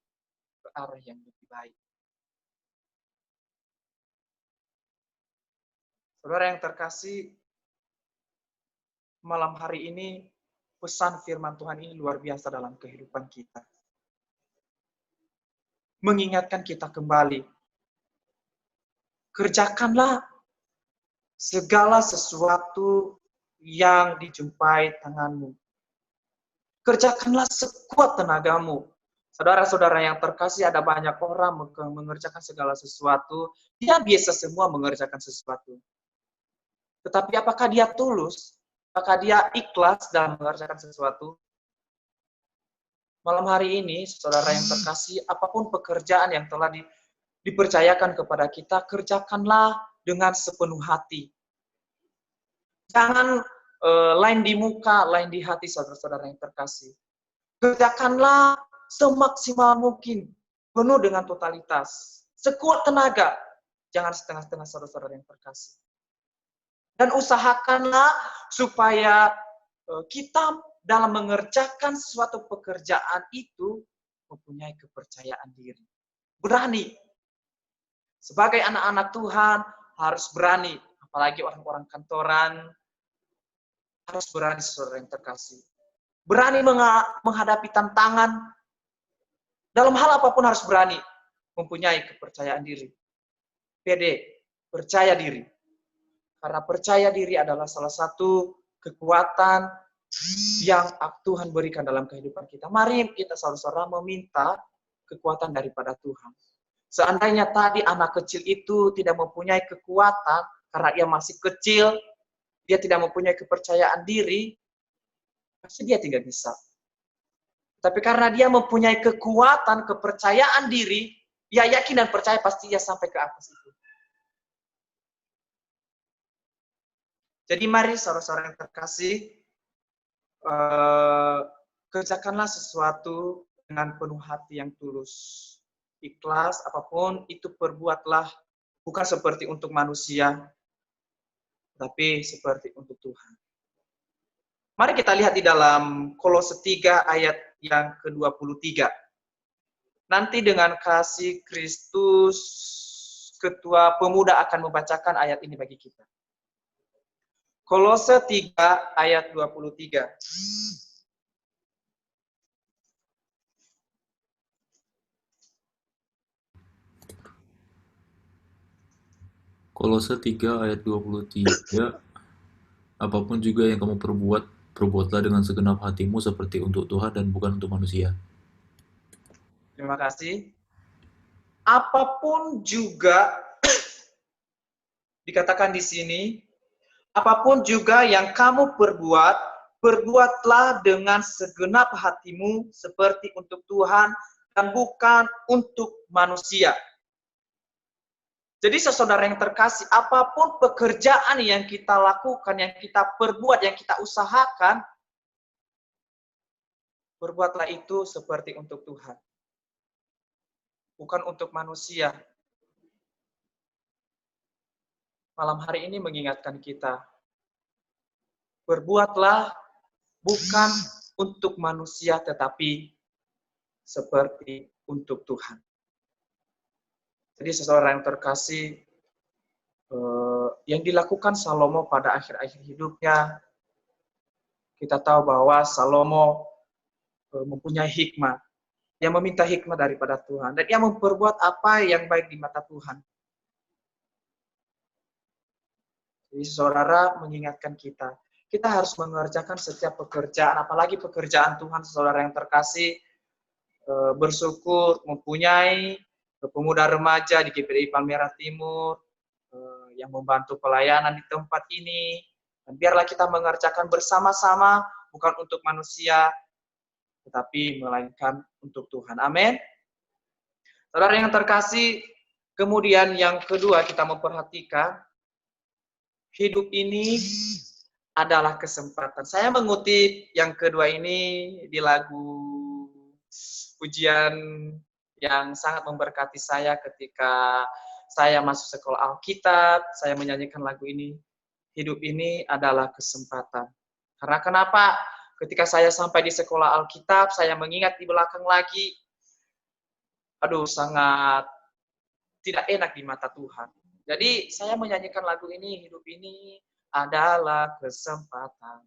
ke arah yang lebih baik. Saudara yang terkasih, malam hari ini pesan firman Tuhan ini luar biasa dalam kehidupan kita. Mengingatkan kita kembali, kerjakanlah segala sesuatu yang dijumpai tanganmu. Kerjakanlah sekuat tenagamu. Saudara-saudara yang terkasih, ada banyak orang mengerjakan segala sesuatu. Dia biasa semua mengerjakan sesuatu. Tetapi apakah dia tulus? Apakah dia ikhlas dalam mengerjakan sesuatu? Malam hari ini, saudara yang terkasih, apapun pekerjaan yang telah dipercayakan kepada kita, kerjakanlah dengan sepenuh hati. Jangan lain di muka, lain di hati, saudara-saudara yang terkasih. Kerjakanlah semaksimal mungkin, penuh dengan totalitas, sekuat tenaga. Jangan setengah-setengah, saudara-saudara yang terkasih. Dan usahakanlah supaya kita dalam mengerjakan suatu pekerjaan itu mempunyai kepercayaan diri. Berani. Sebagai anak-anak Tuhan harus berani. Apalagi orang-orang kantoran harus berani, saudara yang terkasih. Berani menghadapi tantangan. Dalam hal apapun harus berani. Mempunyai kepercayaan diri. Pede, percaya diri. Karena percaya diri adalah salah satu kekuatan yang Tuhan berikan dalam kehidupan kita. Mari kita saudara-saudara meminta kekuatan daripada Tuhan. Seandainya tadi anak kecil itu tidak mempunyai kekuatan, karena ia masih kecil, dia tidak mempunyai kepercayaan diri, pasti dia tidak bisa. Tapi karena dia mempunyai kekuatan, kepercayaan diri, dia yakin dan percaya pasti dia sampai ke atas itu. Jadi mari saudara-saudara yang terkasih, kerjakanlah sesuatu dengan penuh hati yang tulus. Ikhlas, apapun itu perbuatlah, bukan seperti untuk manusia, tapi seperti untuk Tuhan. Mari kita lihat di dalam Kolose 3 ayat yang ke-23. Nanti dengan kasih Kristus, Ketua Pemuda akan membacakan ayat ini bagi kita. Kolose 3 ayat 23. Kolose 3 ayat 23. Apapun juga yang kamu perbuat, perbuatlah dengan segenap hatimu seperti untuk Tuhan dan bukan untuk manusia. Terima kasih. Apapun juga dikatakan di sini, apapun juga yang kamu perbuat, perbuatlah dengan segenap hatimu seperti untuk Tuhan dan bukan untuk manusia. Jadi saudara yang terkasih, apapun pekerjaan yang kita lakukan, yang kita perbuat, yang kita usahakan, berbuatlah itu seperti untuk Tuhan. Bukan untuk manusia. Malam hari ini mengingatkan kita, berbuatlah bukan untuk manusia, tetapi seperti untuk Tuhan. Jadi saudara yang terkasih, yang dilakukan Salomo pada akhir-akhir hidupnya, Kita tahu bahwa Salomo mempunyai hikmah. Dia meminta hikmah daripada Tuhan. Dan dia memperbuat apa yang baik di mata Tuhan. Jadi saudara mengingatkan kita. Kita harus mengerjakan setiap pekerjaan. Apalagi pekerjaan Tuhan, saudara yang terkasih. Bersyukur mempunyai pemuda remaja di GPDI Palmerah Timur. Yang membantu pelayanan di tempat ini. Dan biarlah kita mengerjakan bersama-sama, bukan untuk manusia, tetapi melainkan untuk Tuhan. Amin. Saudara yang terkasih, kemudian yang kedua kita memperhatikan, hidup ini adalah kesempatan. Saya mengutip yang kedua ini di lagu pujian yang sangat memberkati saya ketika saya masuk sekolah Alkitab, saya menyanyikan lagu ini. Hidup ini adalah kesempatan. Karena kenapa? Ketika saya sampai di sekolah Alkitab, saya mengingat di belakang lagi, sangat tidak enak di mata Tuhan. Jadi saya menyanyikan lagu ini, hidup ini adalah kesempatan.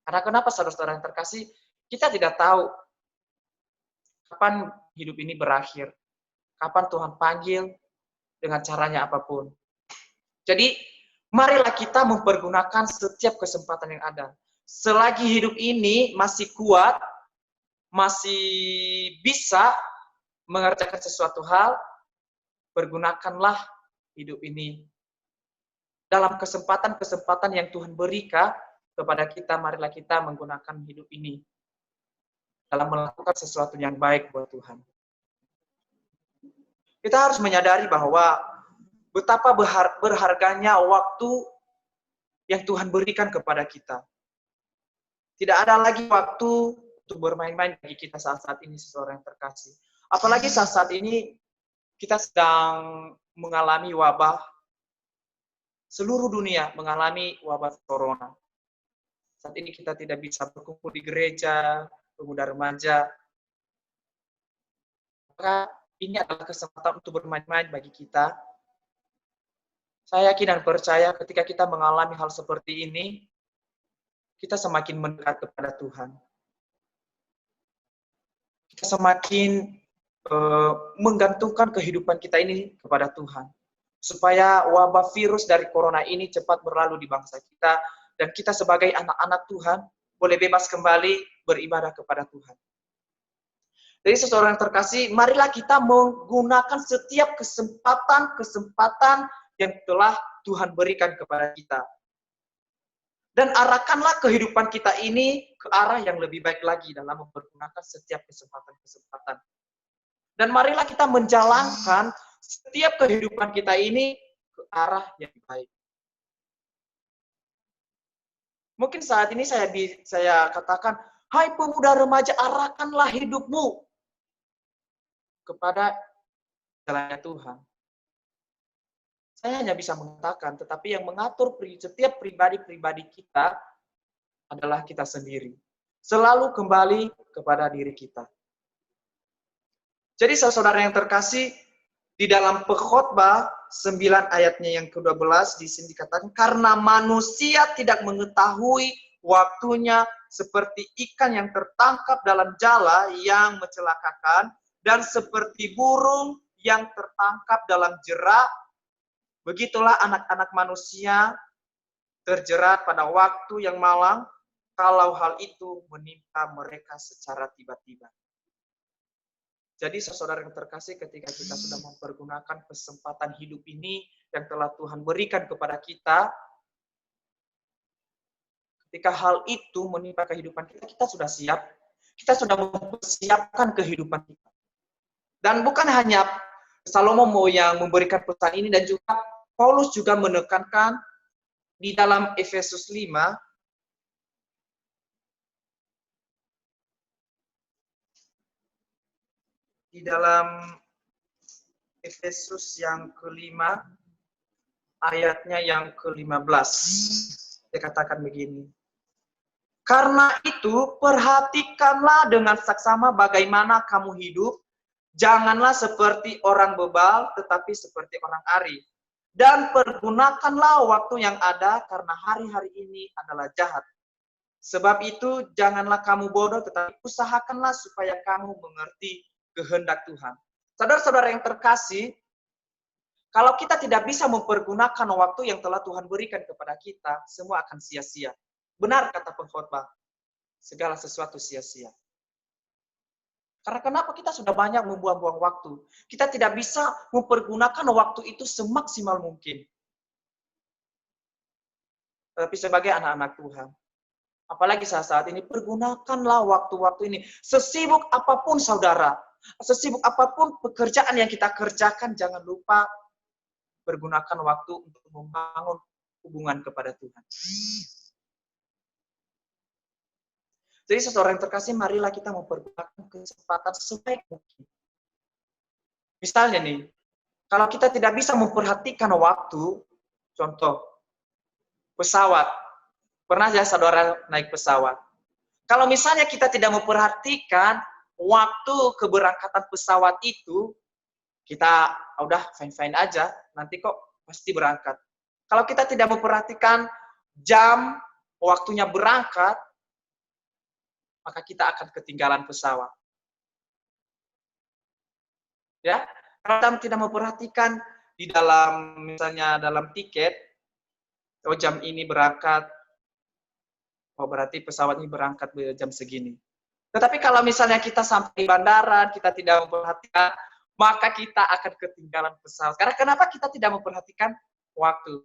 Karena kenapa saudara-saudara yang terkasih, kita tidak tahu kapan hidup ini berakhir, kapan Tuhan panggil dengan caranya apapun. Jadi marilah kita mempergunakan setiap kesempatan yang ada. Selagi hidup ini masih kuat, masih bisa mengerjakan sesuatu hal, pergunakanlah hidup ini. Dalam kesempatan-kesempatan yang Tuhan berikan kepada kita, marilah kita menggunakan hidup ini dalam melakukan sesuatu yang baik buat Tuhan. Kita harus menyadari bahwa betapa berharganya waktu yang Tuhan berikan kepada kita. Tidak ada lagi waktu untuk bermain-main bagi kita saat-saat ini, seseorang yang terkasih. Apalagi saat-saat ini kita sedang mengalami wabah, seluruh dunia mengalami wabah corona. Saat ini kita tidak bisa berkumpul di gereja, pemuda remaja. Maka ini adalah kesempatan untuk bermain-main bagi kita. Saya yakin dan percaya ketika kita mengalami hal seperti ini, kita semakin mendekat kepada Tuhan. Kita semakin menggantungkan kehidupan kita ini kepada Tuhan. Supaya wabah virus dari corona ini cepat berlalu di bangsa kita, dan kita sebagai anak-anak Tuhan boleh bebas kembali beribadah kepada Tuhan. Jadi seseorang yang terkasih, marilah kita menggunakan setiap kesempatan yang telah Tuhan berikan kepada kita. Dan arahkanlah kehidupan kita ini ke arah yang lebih baik lagi dalam mempergunakan setiap kesempatan-kesempatan. Dan marilah kita menjalankan setiap kehidupan kita ini ke arah yang baik. Mungkin saat ini saya katakan, hai pemuda remaja, arahkanlah hidupmu kepada jalannya Tuhan. Saya hanya bisa mengatakan, tetapi yang mengatur setiap pribadi-pribadi kita adalah kita sendiri. Selalu kembali kepada diri kita. Jadi saudara yang terkasih, di dalam Pengkhotbah 9 ayatnya yang ke-12 di sini dikatakan, karena manusia tidak mengetahui waktunya seperti ikan yang tertangkap dalam jala yang mencelakakan, dan seperti burung yang tertangkap dalam jerat, begitulah anak-anak manusia terjerat pada waktu yang malang, kalau hal itu menimpa mereka secara tiba-tiba. Jadi saudara yang terkasih, ketika kita sudah mempergunakan kesempatan hidup ini yang telah Tuhan berikan kepada kita, ketika hal itu menimpa kehidupan kita, kita sudah siap. Kita sudah mempersiapkan kehidupan kita. Dan bukan hanya Salomo yang memberikan pesan ini, dan juga Paulus juga menekankan di dalam Efesus 5, di dalam Efesus yang ke-5, ayatnya yang ke-15. Dia katakan begini. Karena itu, perhatikanlah dengan saksama bagaimana kamu hidup. Janganlah seperti orang bebal, tetapi seperti orang arif. Dan pergunakanlah waktu yang ada, karena hari-hari ini adalah jahat. Sebab itu janganlah kamu bodoh, tetapi usahakanlah supaya kamu mengerti kehendak Tuhan. Saudara-saudara yang terkasih, kalau kita tidak bisa mempergunakan waktu yang telah Tuhan berikan kepada kita, semua akan sia-sia. Benar kata pengkhotbah, segala sesuatu sia-sia. Karena kenapa kita sudah banyak membuang-buang waktu? Kita tidak bisa mempergunakan waktu itu semaksimal mungkin. Tapi sebagai anak-anak Tuhan, apalagi saat ini, pergunakanlah waktu-waktu ini. Sesibuk apapun saudara, sesibuk apapun pekerjaan yang kita kerjakan, jangan lupa pergunakan waktu untuk membangun hubungan kepada Tuhan. Jadi seseorang yang terkasih, marilah kita mempergunakan kesempatan sebaik mungkin. Misalnya nih, kalau kita tidak bisa memperhatikan waktu, contoh, pesawat. Pernah ya saudara naik pesawat? Kalau misalnya kita tidak memperhatikan waktu keberangkatan pesawat itu, kita udah fine-fine aja, nanti kok pasti berangkat. Kalau kita tidak memperhatikan jam waktunya berangkat, maka kita akan ketinggalan pesawat. Ya, kalau kita tidak memperhatikan di dalam, misalnya dalam tiket, oh jam ini berangkat, oh berarti pesawat ini berangkat jam segini. Tetapi kalau misalnya kita sampai di bandara, kita tidak memperhatikan, maka kita akan ketinggalan pesawat. Karena kenapa kita tidak memperhatikan waktu?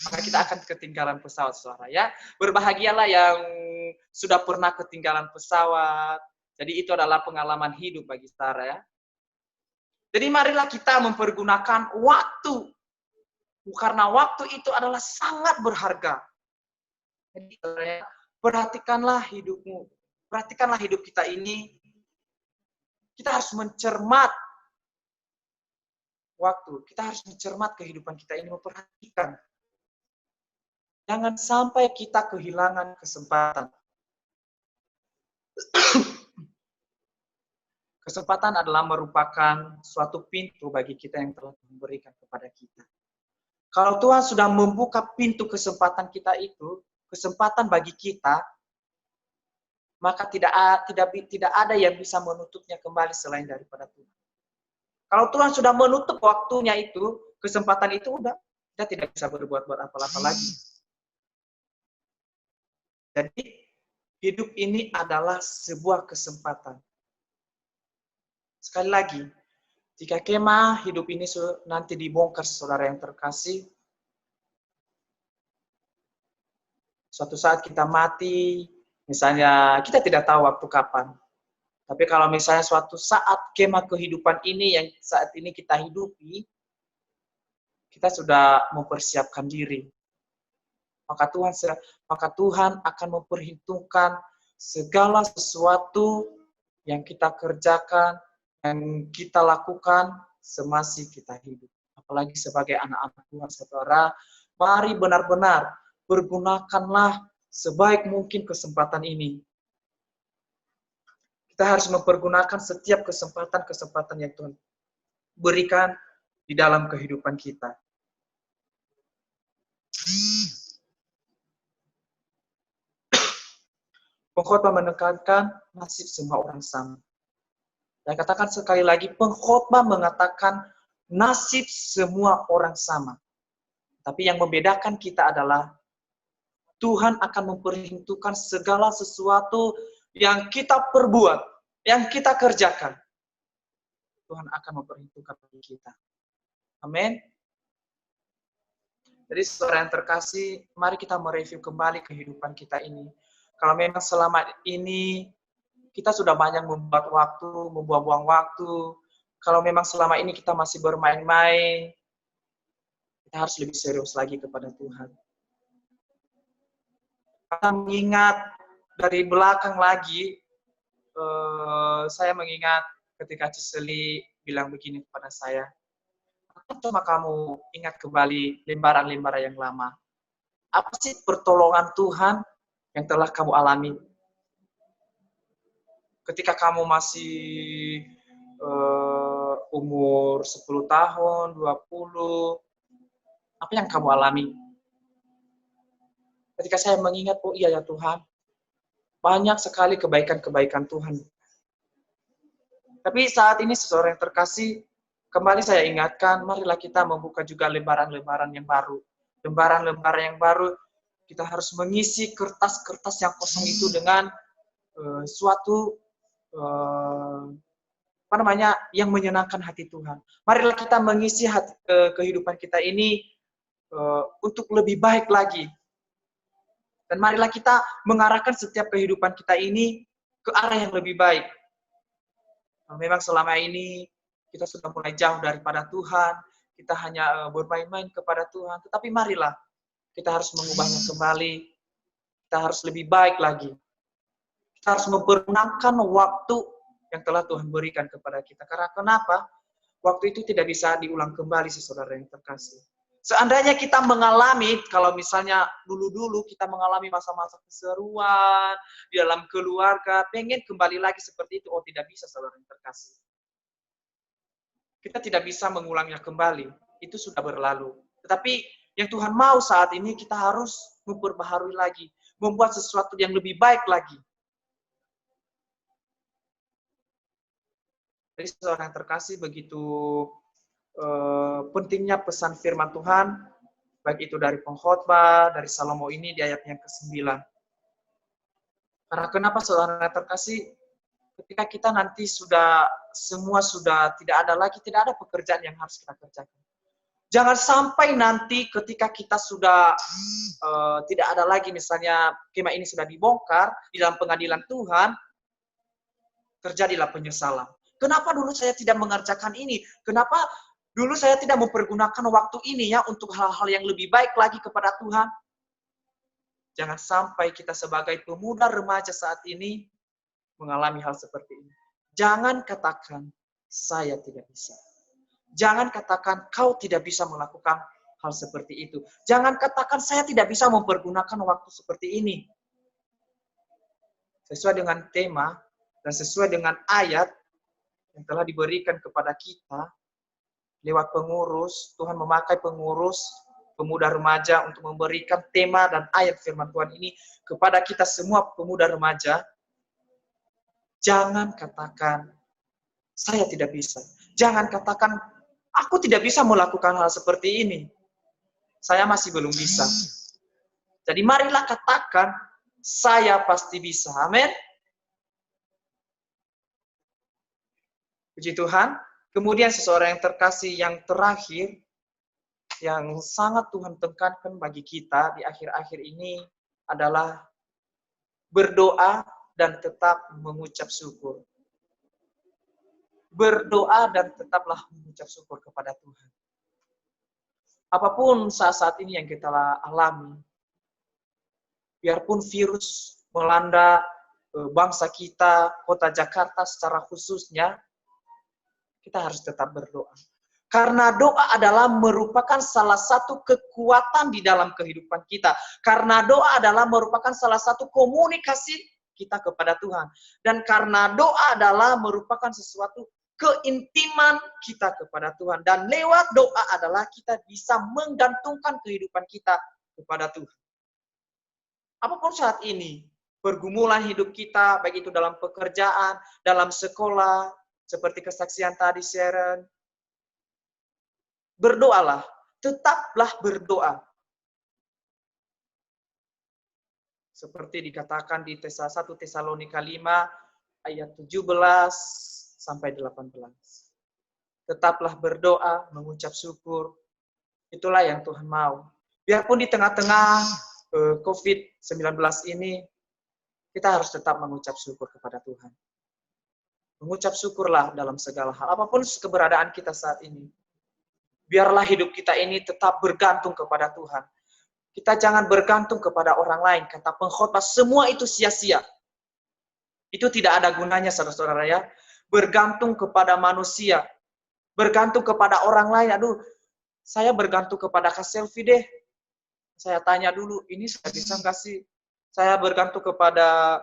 Maka kita akan ketinggalan pesawat, saudara ya. Berbahagialah yang sudah pernah ketinggalan pesawat. Jadi itu adalah pengalaman hidup bagi saudara ya. Jadi marilah kita mempergunakan waktu. Karena waktu itu adalah sangat berharga. Jadi saudara, perhatikanlah hidupmu. Perhatikanlah hidup kita ini. Kita harus mencermat waktu. Kita harus mencermat kehidupan kita ini, memperhatikan. Jangan sampai kita kehilangan kesempatan. Kesempatan adalah merupakan suatu pintu bagi kita yang telah memberikan kepada kita. Kalau Tuhan sudah membuka pintu kesempatan kita itu, kesempatan bagi kita, maka tidak ada yang bisa menutupnya kembali selain daripada Tuhan. Kalau Tuhan sudah menutup waktunya itu, kesempatan itu udah, kita tidak bisa berbuat apa-apa lagi. Jadi, hidup ini adalah sebuah kesempatan. Sekali lagi, jika kemah hidup ini nanti dibongkar, saudara yang terkasih, suatu saat kita mati, misalnya kita tidak tahu waktu kapan. Tapi kalau misalnya suatu saat kemah kehidupan ini yang saat ini kita hidupi, kita sudah mempersiapkan diri. Maka Tuhan akan memperhitungkan segala sesuatu yang kita kerjakan, yang kita lakukan semasa kita hidup. Apalagi sebagai anak-anak Tuhan, saudara, mari benar-benar pergunakanlah sebaik mungkin kesempatan ini. Kita harus mempergunakan setiap kesempatan-kesempatan yang Tuhan berikan di dalam kehidupan kita. Pengkhotbah menekankan nasib semua orang sama. Dan katakan sekali lagi, pengkhotbah mengatakan nasib semua orang sama. Tapi yang membedakan kita adalah Tuhan akan memperhitungkan segala sesuatu yang kita perbuat, yang kita kerjakan. Tuhan akan memperhitungkan bagi kita. Amin. Jadi saudara yang terkasih, mari kita mereview kembali kehidupan kita ini. Kalau memang selama ini kita sudah banyak membuat waktu, membuang-buang waktu. Kalau memang selama ini kita masih bermain-main, kita harus lebih serius lagi kepada Tuhan. Kita mengingat dari belakang lagi, saya mengingat ketika Ciseli bilang begini kepada saya, coba kamu ingat kembali lembaran-lembaran yang lama. Apa sih pertolongan Tuhan yang telah kamu alami? Ketika kamu masih umur 10 tahun, 20, apa yang kamu alami? Ketika saya mengingat, oh iya ya Tuhan, banyak sekali kebaikan-kebaikan Tuhan. Tapi saat ini seseorang yang terkasih, kembali saya ingatkan, marilah kita membuka juga lembaran-lembaran yang baru. Lembaran-lembaran yang baru, kita harus mengisi kertas-kertas yang kosong itu dengan suatu yang menyenangkan hati Tuhan. Marilah kita mengisi kehidupan kita ini untuk lebih baik lagi. Dan marilah kita mengarahkan setiap kehidupan kita ini ke arah yang lebih baik. Memang selama ini kita sudah mulai jauh daripada Tuhan, kita hanya bermain-main kepada Tuhan, tetapi marilah kita harus mengubahnya kembali, kita harus lebih baik lagi. Kita harus mempergunakan waktu yang telah Tuhan berikan kepada kita. Karena kenapa? Waktu itu tidak bisa diulang kembali, saudara yang terkasih. Seandainya kita mengalami, kalau misalnya dulu-dulu kita mengalami masa-masa keseruan di dalam keluarga, pengen kembali lagi seperti itu, oh tidak bisa, saudara yang terkasih. Kita tidak bisa mengulangnya kembali, itu sudah berlalu. Tetapi yang Tuhan mau saat ini, kita harus memperbaharui lagi, membuat sesuatu yang lebih baik lagi. Jadi saudara yang terkasih, begitu pentingnya pesan firman Tuhan, baik itu dari pengkhotbah, dari Salomo ini di ayat yang ke-9. Karena kenapa saudara terkasih, ketika kita nanti semua sudah tidak ada lagi, tidak ada pekerjaan yang harus kita kerjakan. Jangan sampai nanti ketika kita sudah tidak ada lagi, misalnya kemah ini sudah dibongkar, di dalam pengadilan Tuhan, terjadilah penyesalan. Kenapa dulu saya tidak mengerjakan ini? Kenapa dulu saya tidak mempergunakan waktu ini ya untuk hal-hal yang lebih baik lagi kepada Tuhan? Jangan sampai kita sebagai pemuda remaja saat ini mengalami hal seperti ini. Jangan katakan, saya tidak bisa. Jangan katakan, kau tidak bisa melakukan hal seperti itu. Jangan katakan, saya tidak bisa mempergunakan waktu seperti ini. Sesuai dengan tema dan sesuai dengan ayat yang telah diberikan kepada kita lewat pengurus, Tuhan memakai pengurus pemuda remaja untuk memberikan tema dan ayat firman Tuhan ini kepada kita semua pemuda remaja. Jangan katakan, saya tidak bisa. Jangan katakan, aku tidak bisa melakukan hal seperti ini. Saya masih belum bisa. Jadi marilah katakan, saya pasti bisa. Amin. Puji Tuhan. Kemudian seseorang yang terkasih yang terakhir, yang sangat Tuhan tekankan bagi kita di akhir-akhir ini adalah berdoa dan tetap mengucap syukur. Berdoa dan tetaplah mengucap syukur kepada Tuhan. Apapun saat-saat ini yang kita alami, biarpun virus melanda bangsa kita, kota Jakarta secara khususnya, kita harus tetap berdoa. Karena doa adalah merupakan salah satu kekuatan di dalam kehidupan kita. Karena doa adalah merupakan salah satu komunikasi kita kepada Tuhan. Dan karena doa adalah merupakan sesuatu keintiman kita kepada Tuhan. Dan lewat doa adalah kita bisa menggantungkan kehidupan kita kepada Tuhan. Apapun saat ini, pergumulan hidup kita, baik itu dalam pekerjaan, dalam sekolah, seperti kesaksian tadi Sharon, berdoalah, tetaplah berdoa. Seperti dikatakan di 1 Tesalonika 5 ayat 17 sampai 18. Tetaplah berdoa, mengucap syukur. Itulah yang Tuhan mau. Biarpun di tengah-tengah COVID-19 ini, kita harus tetap mengucap syukur kepada Tuhan. Mengucap syukurlah dalam segala hal. Apapun keberadaan kita saat ini. Biarlah hidup kita ini tetap bergantung kepada Tuhan. Kita jangan bergantung kepada orang lain. Kata pengkhotbah, semua itu sia-sia. Itu tidak ada gunanya, saudara-saudara ya. Bergantung kepada manusia. Bergantung kepada orang lain. Aduh, saya bergantung kepada Kak Selfie deh. Saya tanya dulu, ini saya bisa nggak sih? Saya bergantung kepada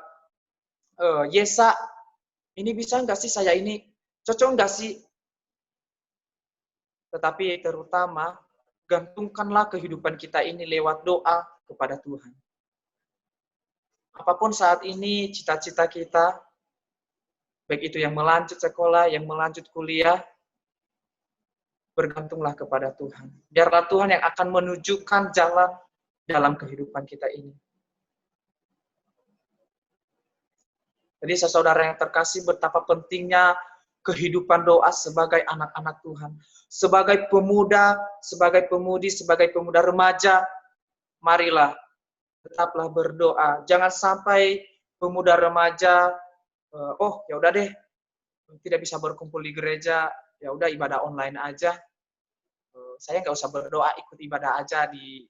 Yesa. Ini bisa nggak sih saya ini? Cocok nggak sih? Tetapi terutama, gantungkanlah kehidupan kita ini lewat doa kepada Tuhan. Apapun saat ini cita-cita kita, baik itu yang melanjut sekolah, yang melanjut kuliah, bergantunglah kepada Tuhan. Biarlah Tuhan yang akan menunjukkan jalan dalam kehidupan kita ini. Jadi saudara yang terkasih, betapa pentingnya kehidupan doa sebagai anak-anak Tuhan. Sebagai pemuda, sebagai pemudi, sebagai pemuda remaja, marilah tetaplah berdoa. Jangan sampai pemuda remaja, oh ya udah deh, tidak bisa berkumpul di gereja, ya udah ibadah online aja. Saya nggak usah berdoa, ikut ibadah aja di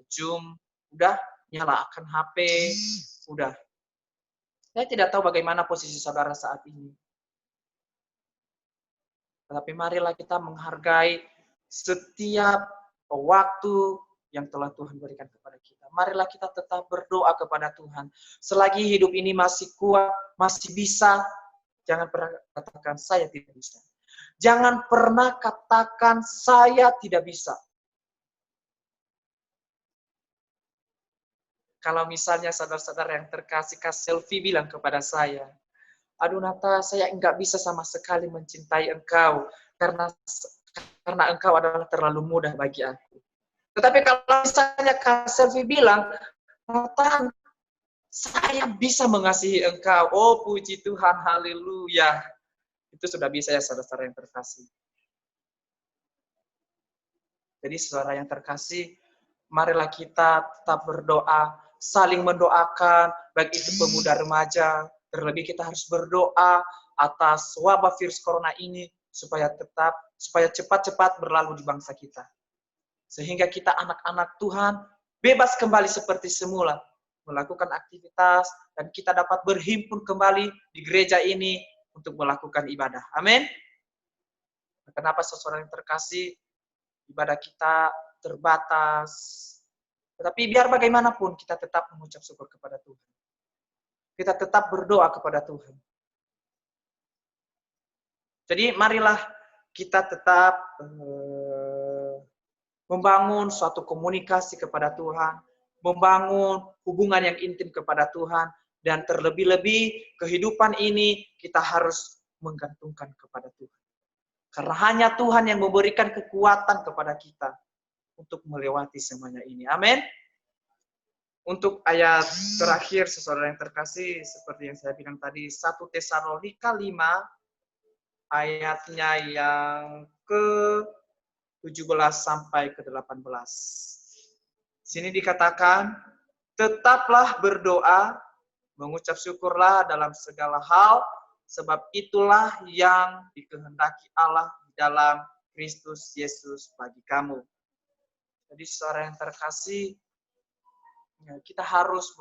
Zoom. Udah, nyalakan HP, udah. Saya tidak tahu bagaimana posisi saudara saat ini. Tetapi marilah kita menghargai setiap waktu yang telah Tuhan berikan kepada kita. Marilah kita tetap berdoa kepada Tuhan. Selagi hidup ini masih kuat, masih bisa, jangan pernah katakan saya tidak bisa. Jangan pernah katakan saya tidak bisa. Kalau misalnya saudara-saudara yang terkasih, Kak Selvi bilang kepada saya, aduh Nata, saya enggak bisa sama sekali mencintai engkau, karena engkau adalah terlalu mudah bagi aku. Tetapi kalau misalnya Kak Selvi bilang, Nata, saya bisa mengasihi engkau, oh puji Tuhan, haleluya. Itu sudah bisa ya saudara-saudara yang terkasih. Jadi saudara yang terkasih, marilah kita tetap berdoa, saling mendoakan, baik itu pemuda remaja, terlebih kita harus berdoa atas wabah virus corona ini supaya cepat-cepat berlalu di bangsa kita. Sehingga kita anak-anak Tuhan bebas kembali seperti semula, melakukan aktivitas, dan kita dapat berhimpun kembali di gereja ini untuk melakukan ibadah. Amin. Kenapa saudara yang terkasih, ibadah kita terbatas, tetapi biar bagaimanapun kita tetap mengucap syukur kepada Tuhan. Kita tetap berdoa kepada Tuhan. Jadi marilah kita tetap membangun suatu komunikasi kepada Tuhan, membangun hubungan yang intim kepada Tuhan, dan terlebih-lebih kehidupan ini kita harus menggantungkan kepada Tuhan. Karena hanya Tuhan yang memberikan kekuatan kepada kita untuk melewati semuanya ini. Amin. Untuk ayat terakhir, saudara yang terkasih, seperti yang saya bilang tadi, 1 Tesalonika 5, ayatnya yang ke-17 sampai ke-18. Sini dikatakan, tetaplah berdoa, mengucap syukurlah dalam segala hal, sebab itulah yang dikehendaki Allah di dalam Kristus Yesus bagi kamu. Jadi saudara yang terkasih, kita harus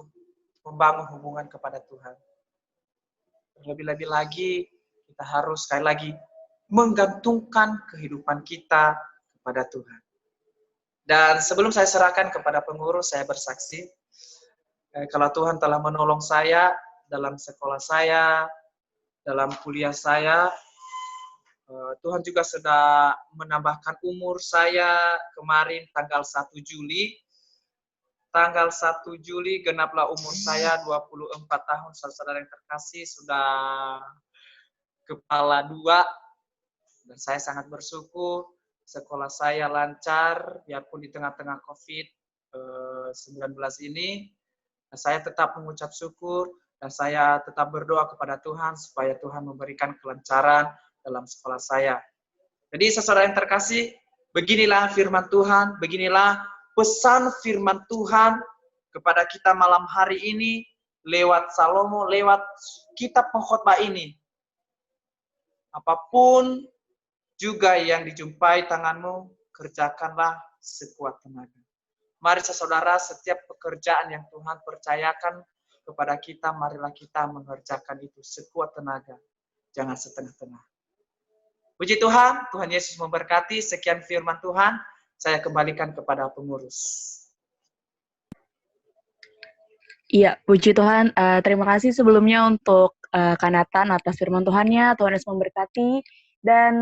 membangun hubungan kepada Tuhan. Terlebih-lebih lagi, kita harus sekali lagi menggantungkan kehidupan kita kepada Tuhan. Dan sebelum saya serahkan kepada pengurus, saya bersaksi, kalau Tuhan telah menolong saya dalam sekolah saya, dalam kuliah saya, Tuhan juga sudah menambahkan umur saya kemarin tanggal 1 Juli. Tanggal 1 Juli genaplah umur saya 24 tahun, saudara yang terkasih, sudah kepala 2. Dan saya sangat bersyukur, sekolah saya lancar, biarpun di tengah-tengah COVID-19 ini, saya tetap mengucap syukur, dan saya tetap berdoa kepada Tuhan, supaya Tuhan memberikan kelancaran dalam sekolah saya. Jadi saudara yang terkasih, beginilah firman Tuhan, beginilah pesan firman Tuhan kepada kita malam hari ini, lewat Salomo, lewat kitab pengkhotbah ini. Apapun juga yang dijumpai tanganmu, kerjakanlah sekuat tenaga. Mari saudara, setiap pekerjaan yang Tuhan percayakan kepada kita, marilah kita mengerjakan itu sekuat tenaga. Jangan setengah-tengah. Puji Tuhan, Tuhan Yesus memberkati. Sekian firman Tuhan, saya kembalikan kepada pengurus. Iya, puji Tuhan. Terima kasih sebelumnya untuk Kak Nathan atas firman Tuhannya. Tuhan Yesus memberkati. Dan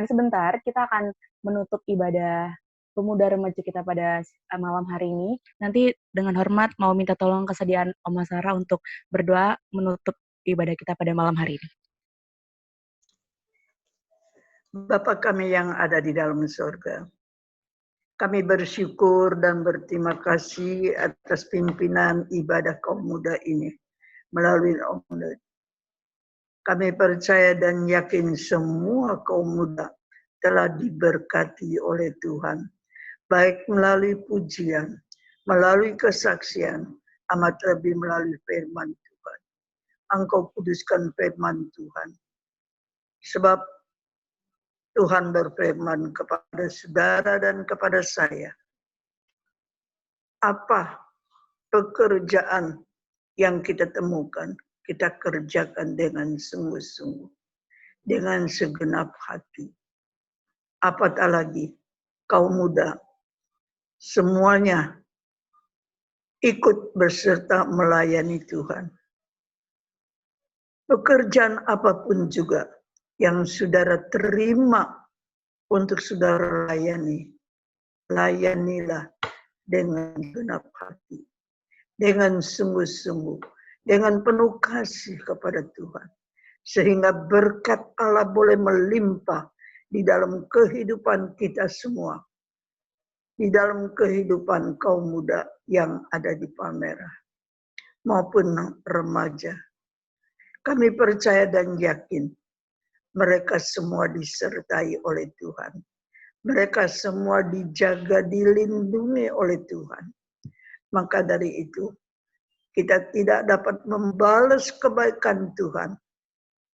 sebentar kita akan menutup ibadah pemuda remaja kita pada malam hari ini. Nanti dengan hormat mau minta tolong kesediaan Oma Sarah untuk berdoa menutup ibadah kita pada malam hari ini. Bapa kami yang ada di dalam surga, kami bersyukur dan berterima kasih atas pimpinan ibadah kaum muda ini melalui Om Lud. Kami percaya dan yakin semua kaum muda telah diberkati oleh Tuhan, baik melalui pujian, melalui kesaksian, amat lebih melalui firman Tuhan. Engkau kuduskan firman Tuhan, sebab Tuhan berfirman kepada saudara dan kepada saya, apa pekerjaan yang kita temukan, kita kerjakan dengan sungguh-sungguh, dengan segenap hati. Apatah lagi, kaum muda, semuanya ikut berserta melayani Tuhan. Pekerjaan apapun juga yang saudara terima untuk saudara layani, layanilah dengan genap hati, dengan sungguh-sungguh, dengan penuh kasih kepada Tuhan. Sehingga berkat Allah boleh melimpah di dalam kehidupan kita semua, di dalam kehidupan kaum muda yang ada di Palmerah maupun remaja. Kami percaya dan yakin mereka semua disertai oleh Tuhan. Mereka semua dijaga, dilindungi oleh Tuhan. Maka dari itu, kita tidak dapat membalas kebaikan Tuhan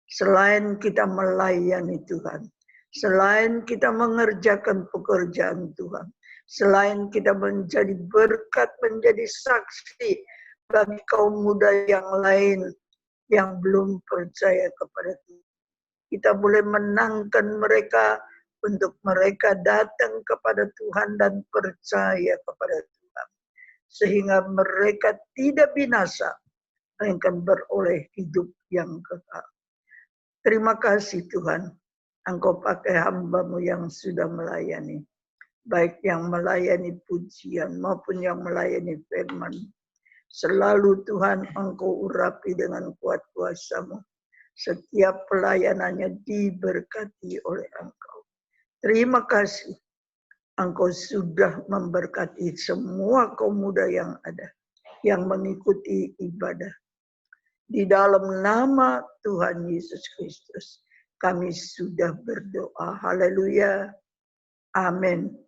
selain kita melayani Tuhan, selain kita mengerjakan pekerjaan Tuhan, selain kita menjadi berkat, menjadi saksi bagi kaum muda yang lain yang belum percaya kepada Tuhan. Kita boleh menangkan mereka untuk mereka datang kepada Tuhan dan percaya kepada Tuhan. Sehingga mereka tidak binasa, melainkan beroleh hidup yang kekal. Terima kasih Tuhan, Engkau pakai hamba-Mu yang sudah melayani. Baik yang melayani pujian maupun yang melayani firman. Selalu Tuhan Engkau urapi dengan kuat kuasa-Mu. Setiap pelayanannya diberkati oleh Engkau. Terima kasih. Engkau sudah memberkati semua kaum muda yang ada, yang mengikuti ibadah. Di dalam nama Tuhan Yesus Kristus, kami sudah berdoa. Haleluya. Amin.